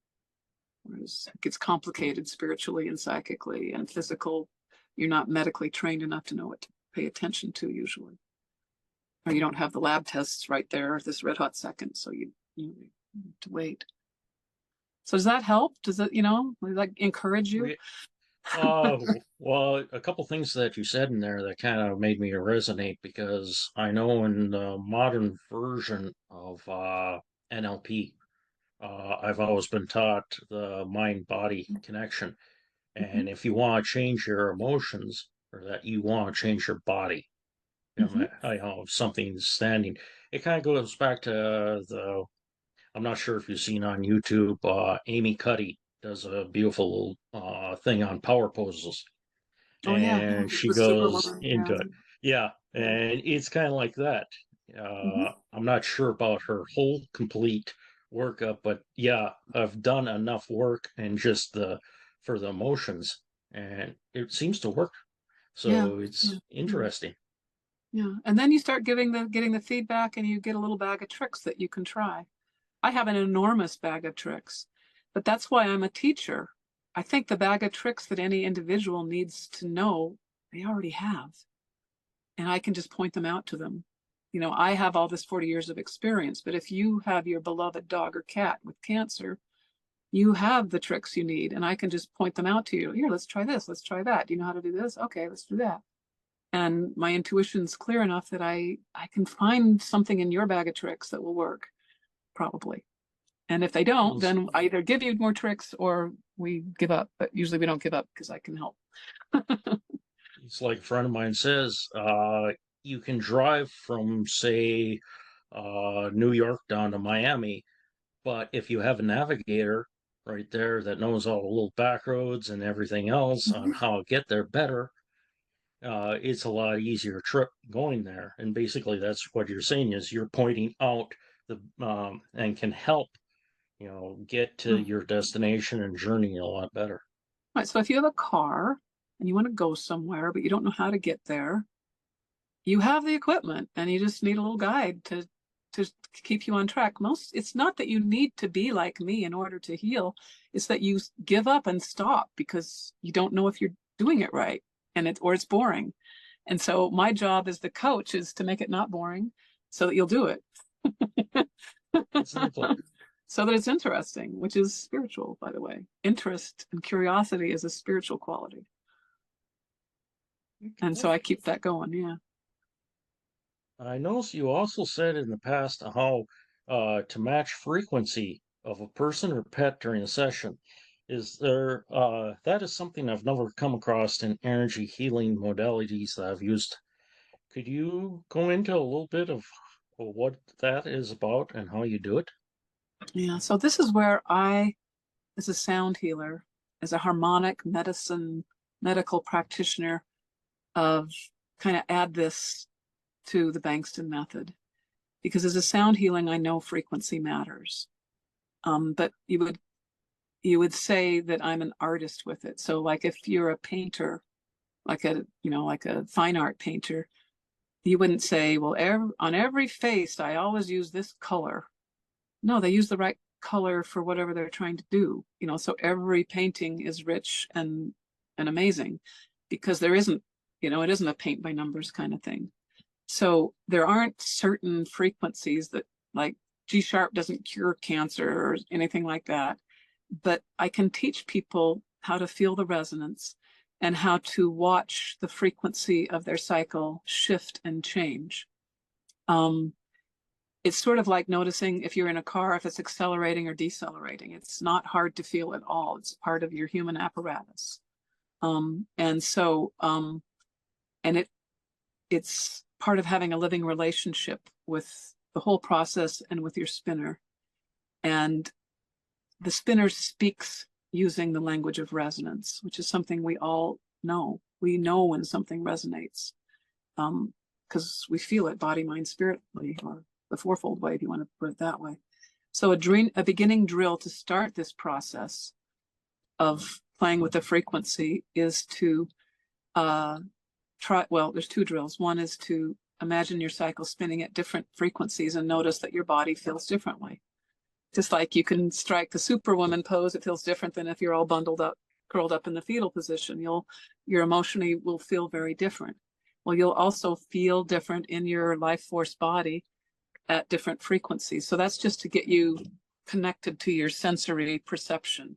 Whereas it gets complicated spiritually and psychically and physical. You're not medically trained enough to know what to pay attention to usually. Or you don't have the lab tests right there this red hot second, so you have to wait. So does that help? Does it, like encourage you? Well, a couple things that you said in there that kind of made me resonate, because I know in the modern version of NLP, I've always been taught the mind-body connection. And if you want to change your emotions, or that you want to change your body, something standing, it kind of goes back to I'm not sure if you've seen on YouTube, Amy Cuddy does a beautiful thing on power poses, Oh yeah, and she the goes Superwoman. into it. Yeah, and it's kind of like that. I'm not sure about her whole complete workup, but yeah, I've done enough work and just for the emotions, and it seems to work. Yeah, So it's yeah, interesting. yeah. And then you start getting the feedback, and you get a little bag of tricks that you can try. I have an enormous bag of tricks, but that's why I'm a teacher. I think the bag of tricks that any individual needs to know, they already have. And I can just point them out to them. I have all this 40 years of experience, but if you have your beloved dog or cat with cancer, you have the tricks you need, and I can just point them out to you. Here, let's try this, let's try that. Do you know how to do this? Okay, let's do that. And my intuition's clear enough that I can find something in your bag of tricks that will work, probably. And if they don't, then I either give you more tricks or we give up. But usually we don't give up because I can help. It's like a friend of mine says, you can drive from, say, New York down to Miami, but if you have a navigator right there that knows all the little back roads and everything else on how to get there better, it's a lot easier trip going there. And basically, that's what you're saying, is you're pointing out and can help, get to your destination and journey a lot better. Right. So if you have a car and you want to go somewhere, but you don't know how to get there, you have the equipment and you just need a little guide to keep you on track. It's not that you need to be like me in order to heal. It's that you give up and stop because you don't know if you're doing it right, and it's boring. And so my job as the coach is to make it not boring so that you'll do it. Exactly. So that it's interesting, which is spiritual, by the way. Interest and curiosity is a spiritual quality. And so I keep that going, yeah. I noticed you also said in the past how to match frequency of a person or pet during a session. Is there that is something I've never come across in energy healing modalities that I've used. Could you go into a little bit of what that is about and how you do it? Yeah, so this is where I, as a sound healer, as a harmonic medical practitioner, of kind of add this to the Bengston Method. Because as a sound healing, I know frequency matters. But you would say that I'm an artist with it. So like if you're a painter, like a fine art painter, you wouldn't say, well, on every face, I always use this color. No, they use the right color for whatever they're trying to do. So every painting is rich and amazing, because there isn't, it isn't a paint by numbers kind of thing. So there aren't certain frequencies that, like, G sharp doesn't cure cancer or anything like that. But I can teach people how to feel the resonance, and how to watch the frequency of their cycle shift and change. It's sort of like noticing if you're in a car, if it's accelerating or decelerating. It's not hard to feel at all. It's part of your human apparatus. It's part of having a living relationship with the whole process and with your spinner. And the spinner speaks using the language of resonance, which is something we all know. We know when something resonates, because we feel it, body, mind, spiritly, or the fourfold way, if you want to put it that way. So a beginning drill to start this process of playing with the frequency is to there's two drills. One is to imagine your cycle spinning at different frequencies and notice that your body feels differently. Just like you can strike the superwoman pose, it feels different than if you're all bundled up, curled up in the fetal position. Your emotionally will feel very different. Well, you'll also feel different in your life force body at different frequencies. So that's just to get you connected to your sensory perception.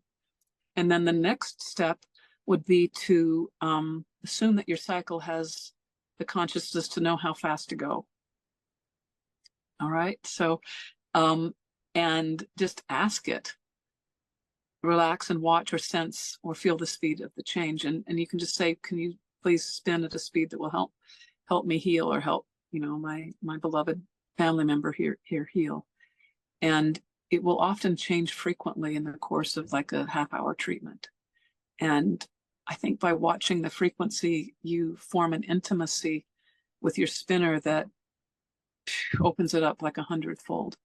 And then the next step would be to assume that your cycle has the consciousness to know how fast to go. All right. So, and just ask it. Relax and watch or sense or feel the speed of the change. And you can just say, can you please spin at a speed that will help me heal, or help, my beloved family member here heal. And it will often change frequently in the course of like a half-hour treatment. And I think by watching the frequency, you form an intimacy with your spinner that opens it up like 100-fold.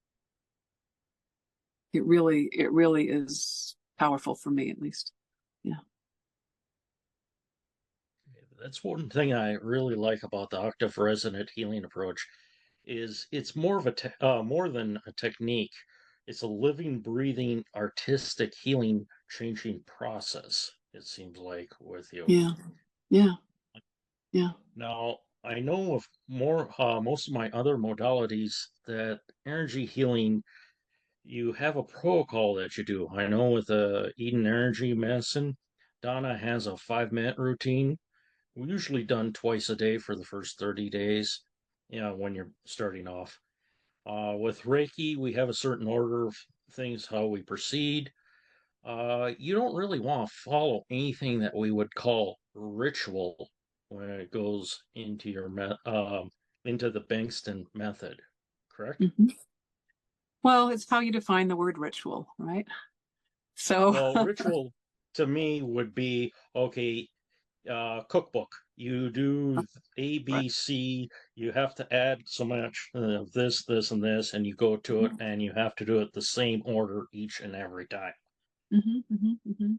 It really is powerful for me, at least. Yeah. That's one thing I really like about the Octave Resonant Healing approach. Is it's more of more than a technique. It's a living, breathing, artistic healing, changing process. It seems like with you. Yeah. Now I know of most of my other modalities that energy healing. You have a protocol that you do. I know with Eden Energy Medicine, Donna has a 5-minute routine, usually done twice a day for the first 30 days, when you're starting off. With Reiki, we have a certain order of things, how we proceed. You don't really want to follow anything that we would call ritual when it goes into into the Bengston Method, correct? Mm-hmm. Well, it's how you define the word ritual, right? So, Well, ritual to me would be okay, cookbook. You do A, right. B, C. You have to add so much of this, this, and this, and you go to it, Mm-hmm. and you have to do it the same order each and every time. Mm-hmm, mm-hmm, mm-hmm.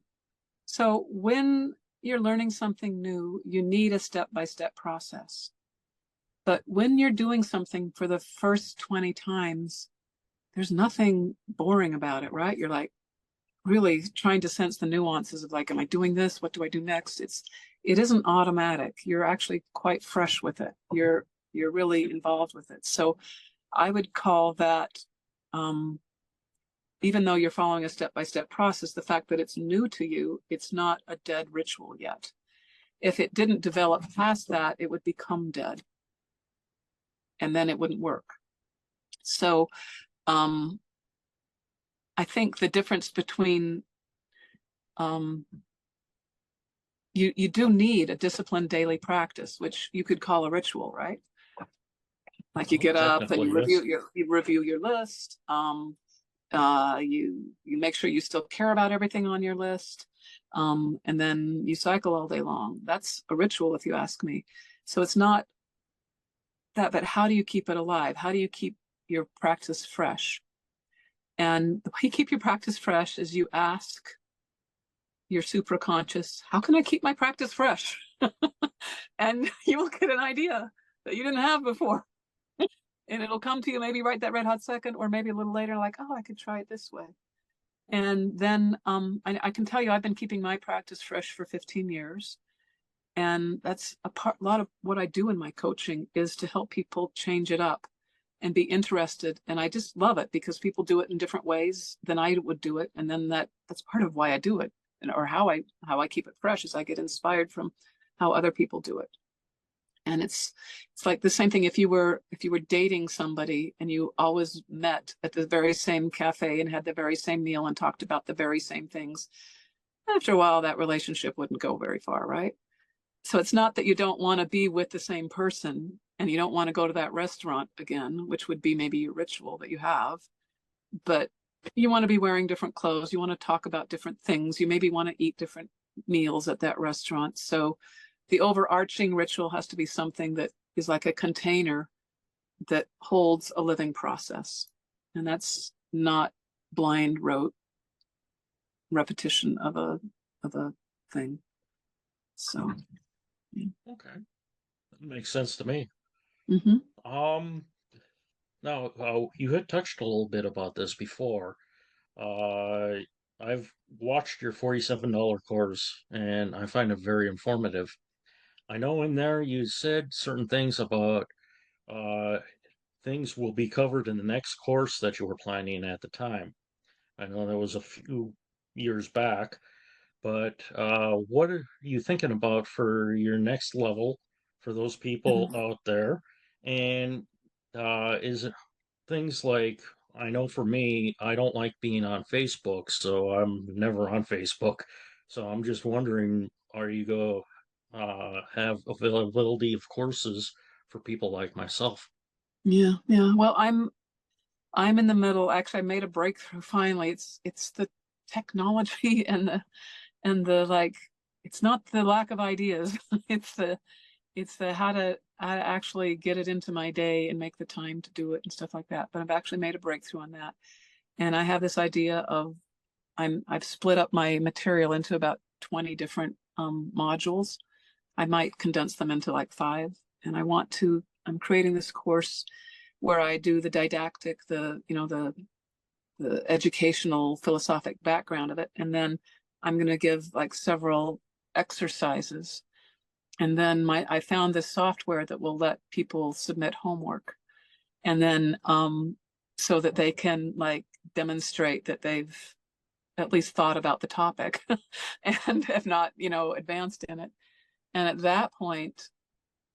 So when you're learning something new, you need a step-by-step process. But when you're doing something for the first 20 times, there's nothing boring about it, right? You're like really trying to sense the nuances of like, am I doing this? What do I do next? It isn't automatic. You're actually quite fresh with it. You're really involved with it. So I would call that, even though you're following a step-by-step process, the fact that it's new to you, it's not a dead ritual yet. If it didn't develop past that, it would become dead. And then it wouldn't work. So I think the difference between, you do need a disciplined daily practice, which you could call a ritual, right? Like you get up and Technically, you review your list. You make sure you still care about everything on your list. And then you cycle all day long. That's a ritual, if you ask me. So it's not that, but how do you keep it alive? How do you keep your practice fresh? And the way you keep your practice fresh is you ask your supraconscious, how can I keep my practice fresh? And you will get an idea that you didn't have before. And it'll come to you maybe right that red hot second, or maybe a little later, like, oh, I could try it this way. And then I can tell you, I've been keeping my practice fresh for 15 years. And that's a lot of what I do in my coaching is to help people change it up and be interested. And I just love it because people do it in different ways than I would do it. And then that's part of why I do it. or how I keep it fresh is I get inspired from how other people do it. And it's like the same thing if you were dating somebody and you always met at the very same cafe and had the very same meal and talked about the very same things. After a while, that relationship wouldn't go very far, right? So it's not that you don't want to be with the same person and you don't want to go to that restaurant again, which would be maybe your ritual that you have, but you want to be wearing different clothes. You want to talk about different things. You maybe want to eat different meals at that restaurant. So the overarching ritual has to be something that is like a container that holds a living process. And that's not blind rote repetition of a thing. So Okay, that makes sense to me. mm-hmm. Now you had touched a little bit about this before. Uh, I've watched your $47 course, and I find it very informative. I know in there you said certain things about uh, things will be covered in the next course that you were planning at the time. I know that was a few years back, but what are you thinking about for your next level for those people out there? And is it things like, I know for me, I don't like being on Facebook, so I'm never on Facebook. So I'm just wondering, are you go have availability of courses for people like myself? Yeah. Well, I'm in the middle. Actually, I made a breakthrough finally. It's the technology and the like. It's not the lack of ideas. It's the how to actually get it into my day and make the time to do it and stuff like that. But I've actually made a breakthrough on that. And I have this idea of I've split up my material into about 20 different modules. I might condense them into like 5. And I'm creating this course where I do the didactic, the educational philosophic background of it. And then I'm going to give like several exercises. And then I found this software that will let people submit homework. And then so that they can like demonstrate that they've at least thought about the topic and have not, advanced in it. And at that point,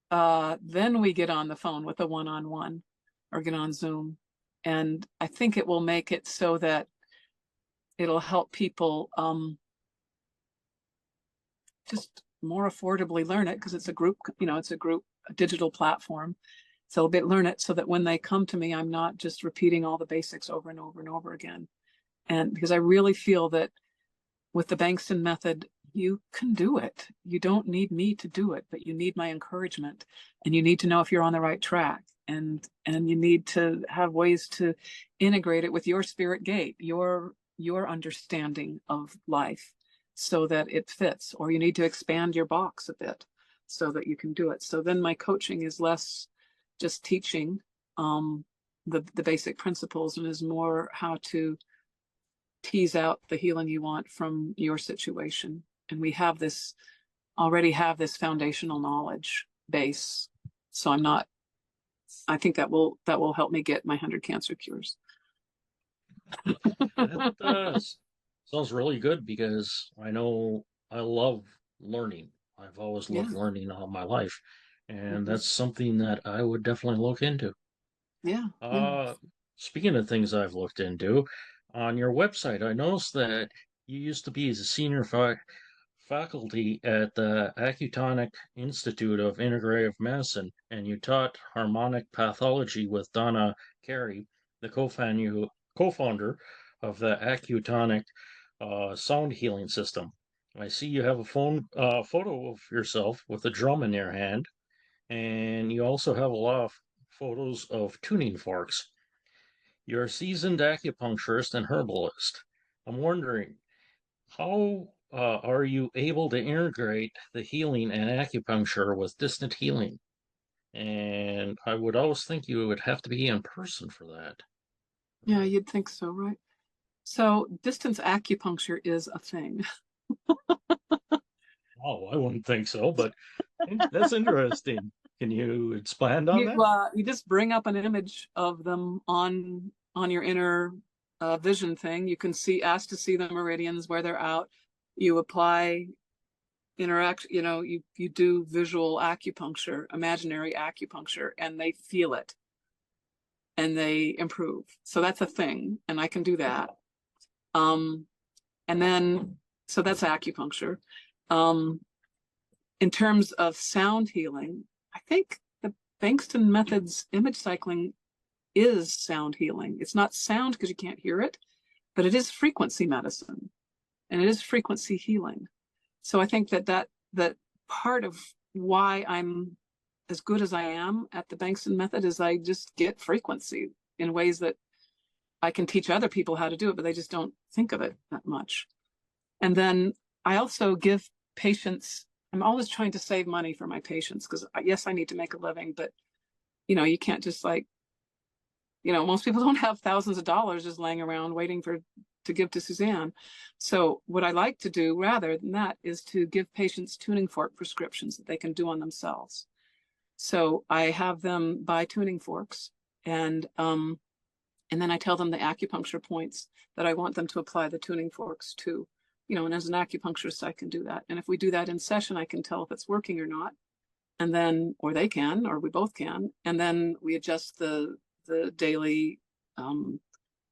then we get on the phone with a one-on-one or get on Zoom. And I think it will make it so that it'll help people just more affordably learn it because it's a group, a digital platform. So they'll learn it so that when they come to me, I'm not just repeating all the basics over and over and over again. And because I really feel that with the Bengston Method, you can do it. You don't need me to do it, but you need my encouragement, and you need to know if you're on the right track, and you need to have ways to integrate it with your spirit gate, your understanding of life, so that it fits. Or you need to expand your box a bit so that you can do it. So then my coaching is less just teaching the basic principles and is more how to tease out the healing you want from your situation. And we already have this foundational knowledge base. So I think that will help me get my 100 cancer cures. That sounds really good because I know I love learning. I've always loved learning all my life, and that's something that I would definitely look into. Yeah. Speaking of things I've looked into, on your website, I noticed that you used to be a senior faculty at the Acutonic Institute of Integrative Medicine, and you taught harmonic pathology with Donna Carey, the co-founder of the Acutonic sound healing system. I see you have a photo of yourself with a drum in your hand, and you also have a lot of photos of tuning forks. You're a seasoned acupuncturist and herbalist. I'm wondering, how are you able to integrate the healing and acupuncture with distant healing? And I would always think you would have to be in person for that. Yeah, you'd think so, right? So distance acupuncture is a thing. Oh, I wouldn't think so, but that's interesting. Can you expand on that? You just bring up an image of them on your inner vision thing. You can ask to see the meridians where they're out. you apply interact, you do visual acupuncture, imaginary acupuncture, and they feel it and they improve. So that's a thing, and I can do that. And then, so that's acupuncture. In terms of sound healing, I think the Bengston Method's image cycling is sound healing. It's not sound because you can't hear it, but it is frequency medicine, and it is frequency healing. So I think that part of why I'm as good as I am at the Bengston Method is I just get frequency in ways that I can teach other people how to do it, but they just don't think of it that much. And then I also give patients, I'm always trying to save money for my patients because yes, I need to make a living, but you can't just most people don't have thousands of dollars just laying around waiting to give to Suzanne. So what I like to do rather than that is to give patients tuning fork prescriptions that they can do on themselves. So I have them buy tuning forks, and then I tell them the acupuncture points that I want them to apply the tuning forks to. And as an acupuncturist, I can do that. And if we do that in session, I can tell if it's working or not. And then, or they can, or we both can. And then we adjust the daily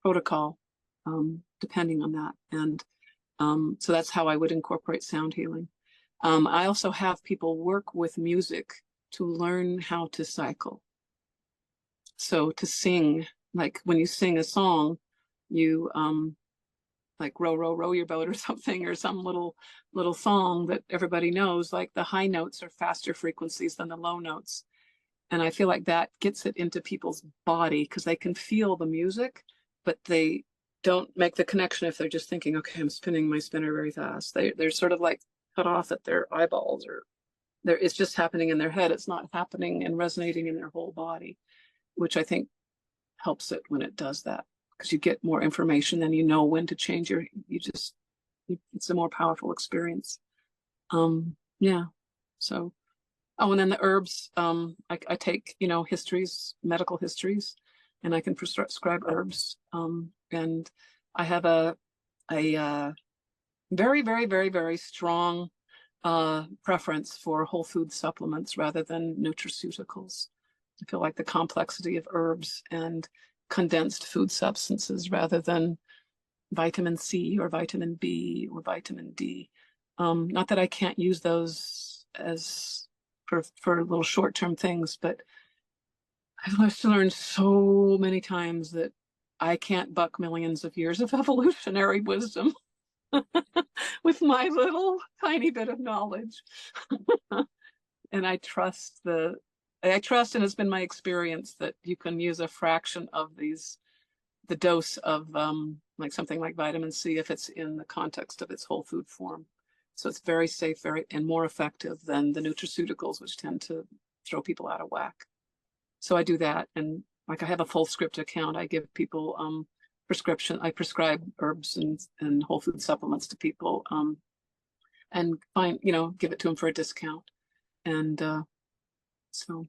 protocol depending on that. And so that's how I would incorporate sound healing. I also have people work with music to learn how to cycle. So to sing, like when you sing a song, you like row, row, row your boat or something, or some little song that everybody knows, like the high notes are faster frequencies than the low notes. And I feel like that gets it into people's body because they can feel the music, but they don't make the connection if they're just thinking, okay, I'm spinning my spinner very fast. They're sort of like cut off at their eyeballs, or it's just happening in their head. It's not happening and resonating in their whole body, which I think helps it when it does that, because you get more information and you know when to change it's a more powerful experience. Yeah. So, and then the herbs, I take, histories, medical histories, and I can prescribe herbs. And I have a very, very, very, very strong preference for whole food supplements rather than nutraceuticals. I feel like the complexity of herbs and condensed food substances rather than vitamin C or vitamin B or vitamin D. Not that I can't use those as for little short-term things, but I've learned so many times that I can't buck millions of years of evolutionary wisdom with my little tiny bit of knowledge. And I trust, and it's been my experience that you can use a fraction of the dose of like something like vitamin C if it's in the context of its whole food form. So it's very safe, and more effective than the nutraceuticals, which tend to throw people out of whack. So I do that. And like I have a full script account. I give people I prescribe herbs and whole food supplements to people and give it to them for a discount. And so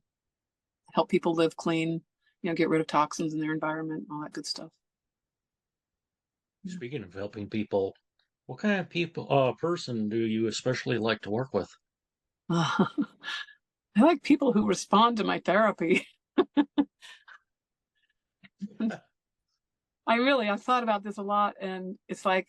help people live clean, get rid of toxins in their environment, all that good stuff. Speaking of helping people, what kind of person do you especially like to work with? I like people who respond to my therapy. I've thought about this a lot, and it's like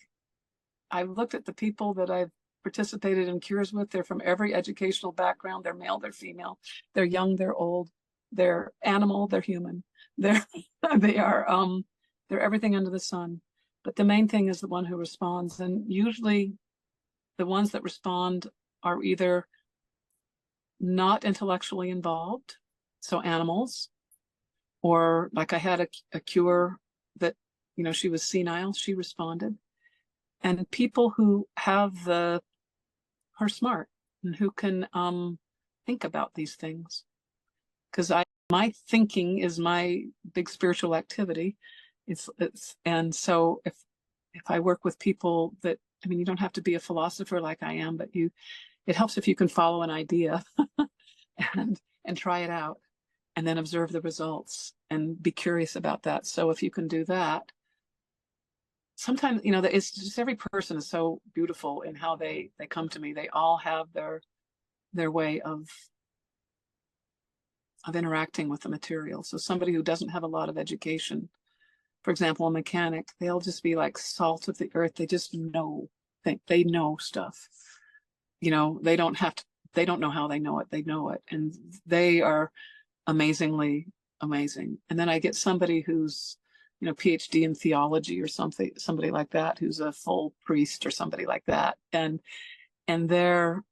I've looked at the people that I've participated in cures with. They're from every educational background. They're male, they're female, they're young, they're old, they're animal, they're human. They're everything under the sun. But the main thing is the one who responds. And usually the ones that respond are either not intellectually involved, so animals, or like I had a cure that, she was senile, she responded. And people who are smart and who can think about these things. Because my thinking is my big spiritual activity. And so if I work with people that, you don't have to be a philosopher like I am, but it helps if you can follow an idea and try it out and then observe the results and be curious about that. So if you can do that, sometimes, it's just every person is so beautiful in how they come to me. They all have their way of interacting with the material. So somebody who doesn't have a lot of education, for example, a mechanic, they'll just be like salt of the earth. They just know, they know stuff. They don't have to, they don't know how they know it. They know it. And they are amazingly amazing. And then I get somebody who's, PhD in theology or somebody like that, who's a full priest or somebody like that. And their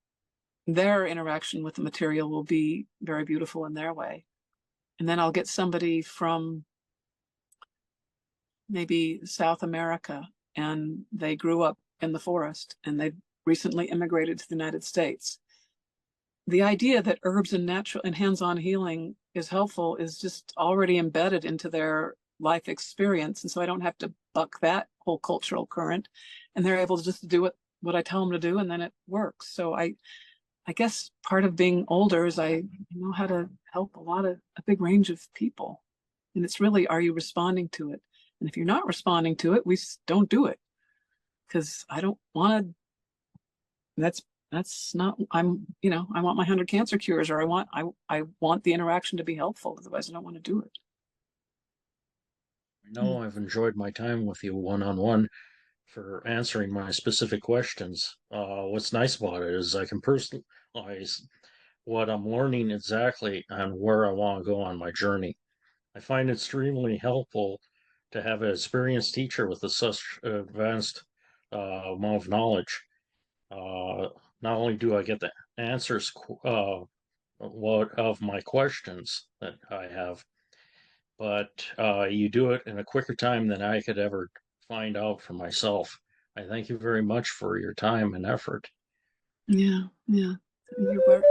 interaction with the material will be very beautiful in their way. And then I'll get somebody from maybe South America, and they grew up in the forest and they've recently immigrated to the United States. The idea that herbs and natural and hands-on healing is helpful is just already embedded into their life experience. And so I don't have to buck that whole cultural current, and they're able to just do what I tell them to do, and then it works. So I guess part of being older is I know how to help a big range of people. And it's really, are you responding to it? And if you're not responding to it, we don't do it, because I don't want to. That's not. I want my 100 cancer cures, or I want the interaction to be helpful. Otherwise, I don't want to do it. I know I've enjoyed my time with you one-on-one for answering my specific questions. What's nice about it is I can personalize what I'm learning exactly and where I want to go on my journey. I find it extremely helpful to have an experienced teacher with such advanced amount of knowledge. Not only do I get the answers of my questions that I have, but you do it in a quicker time than I could ever find out for myself. I thank you very much for your time and effort. Yeah, yeah. You're welcome.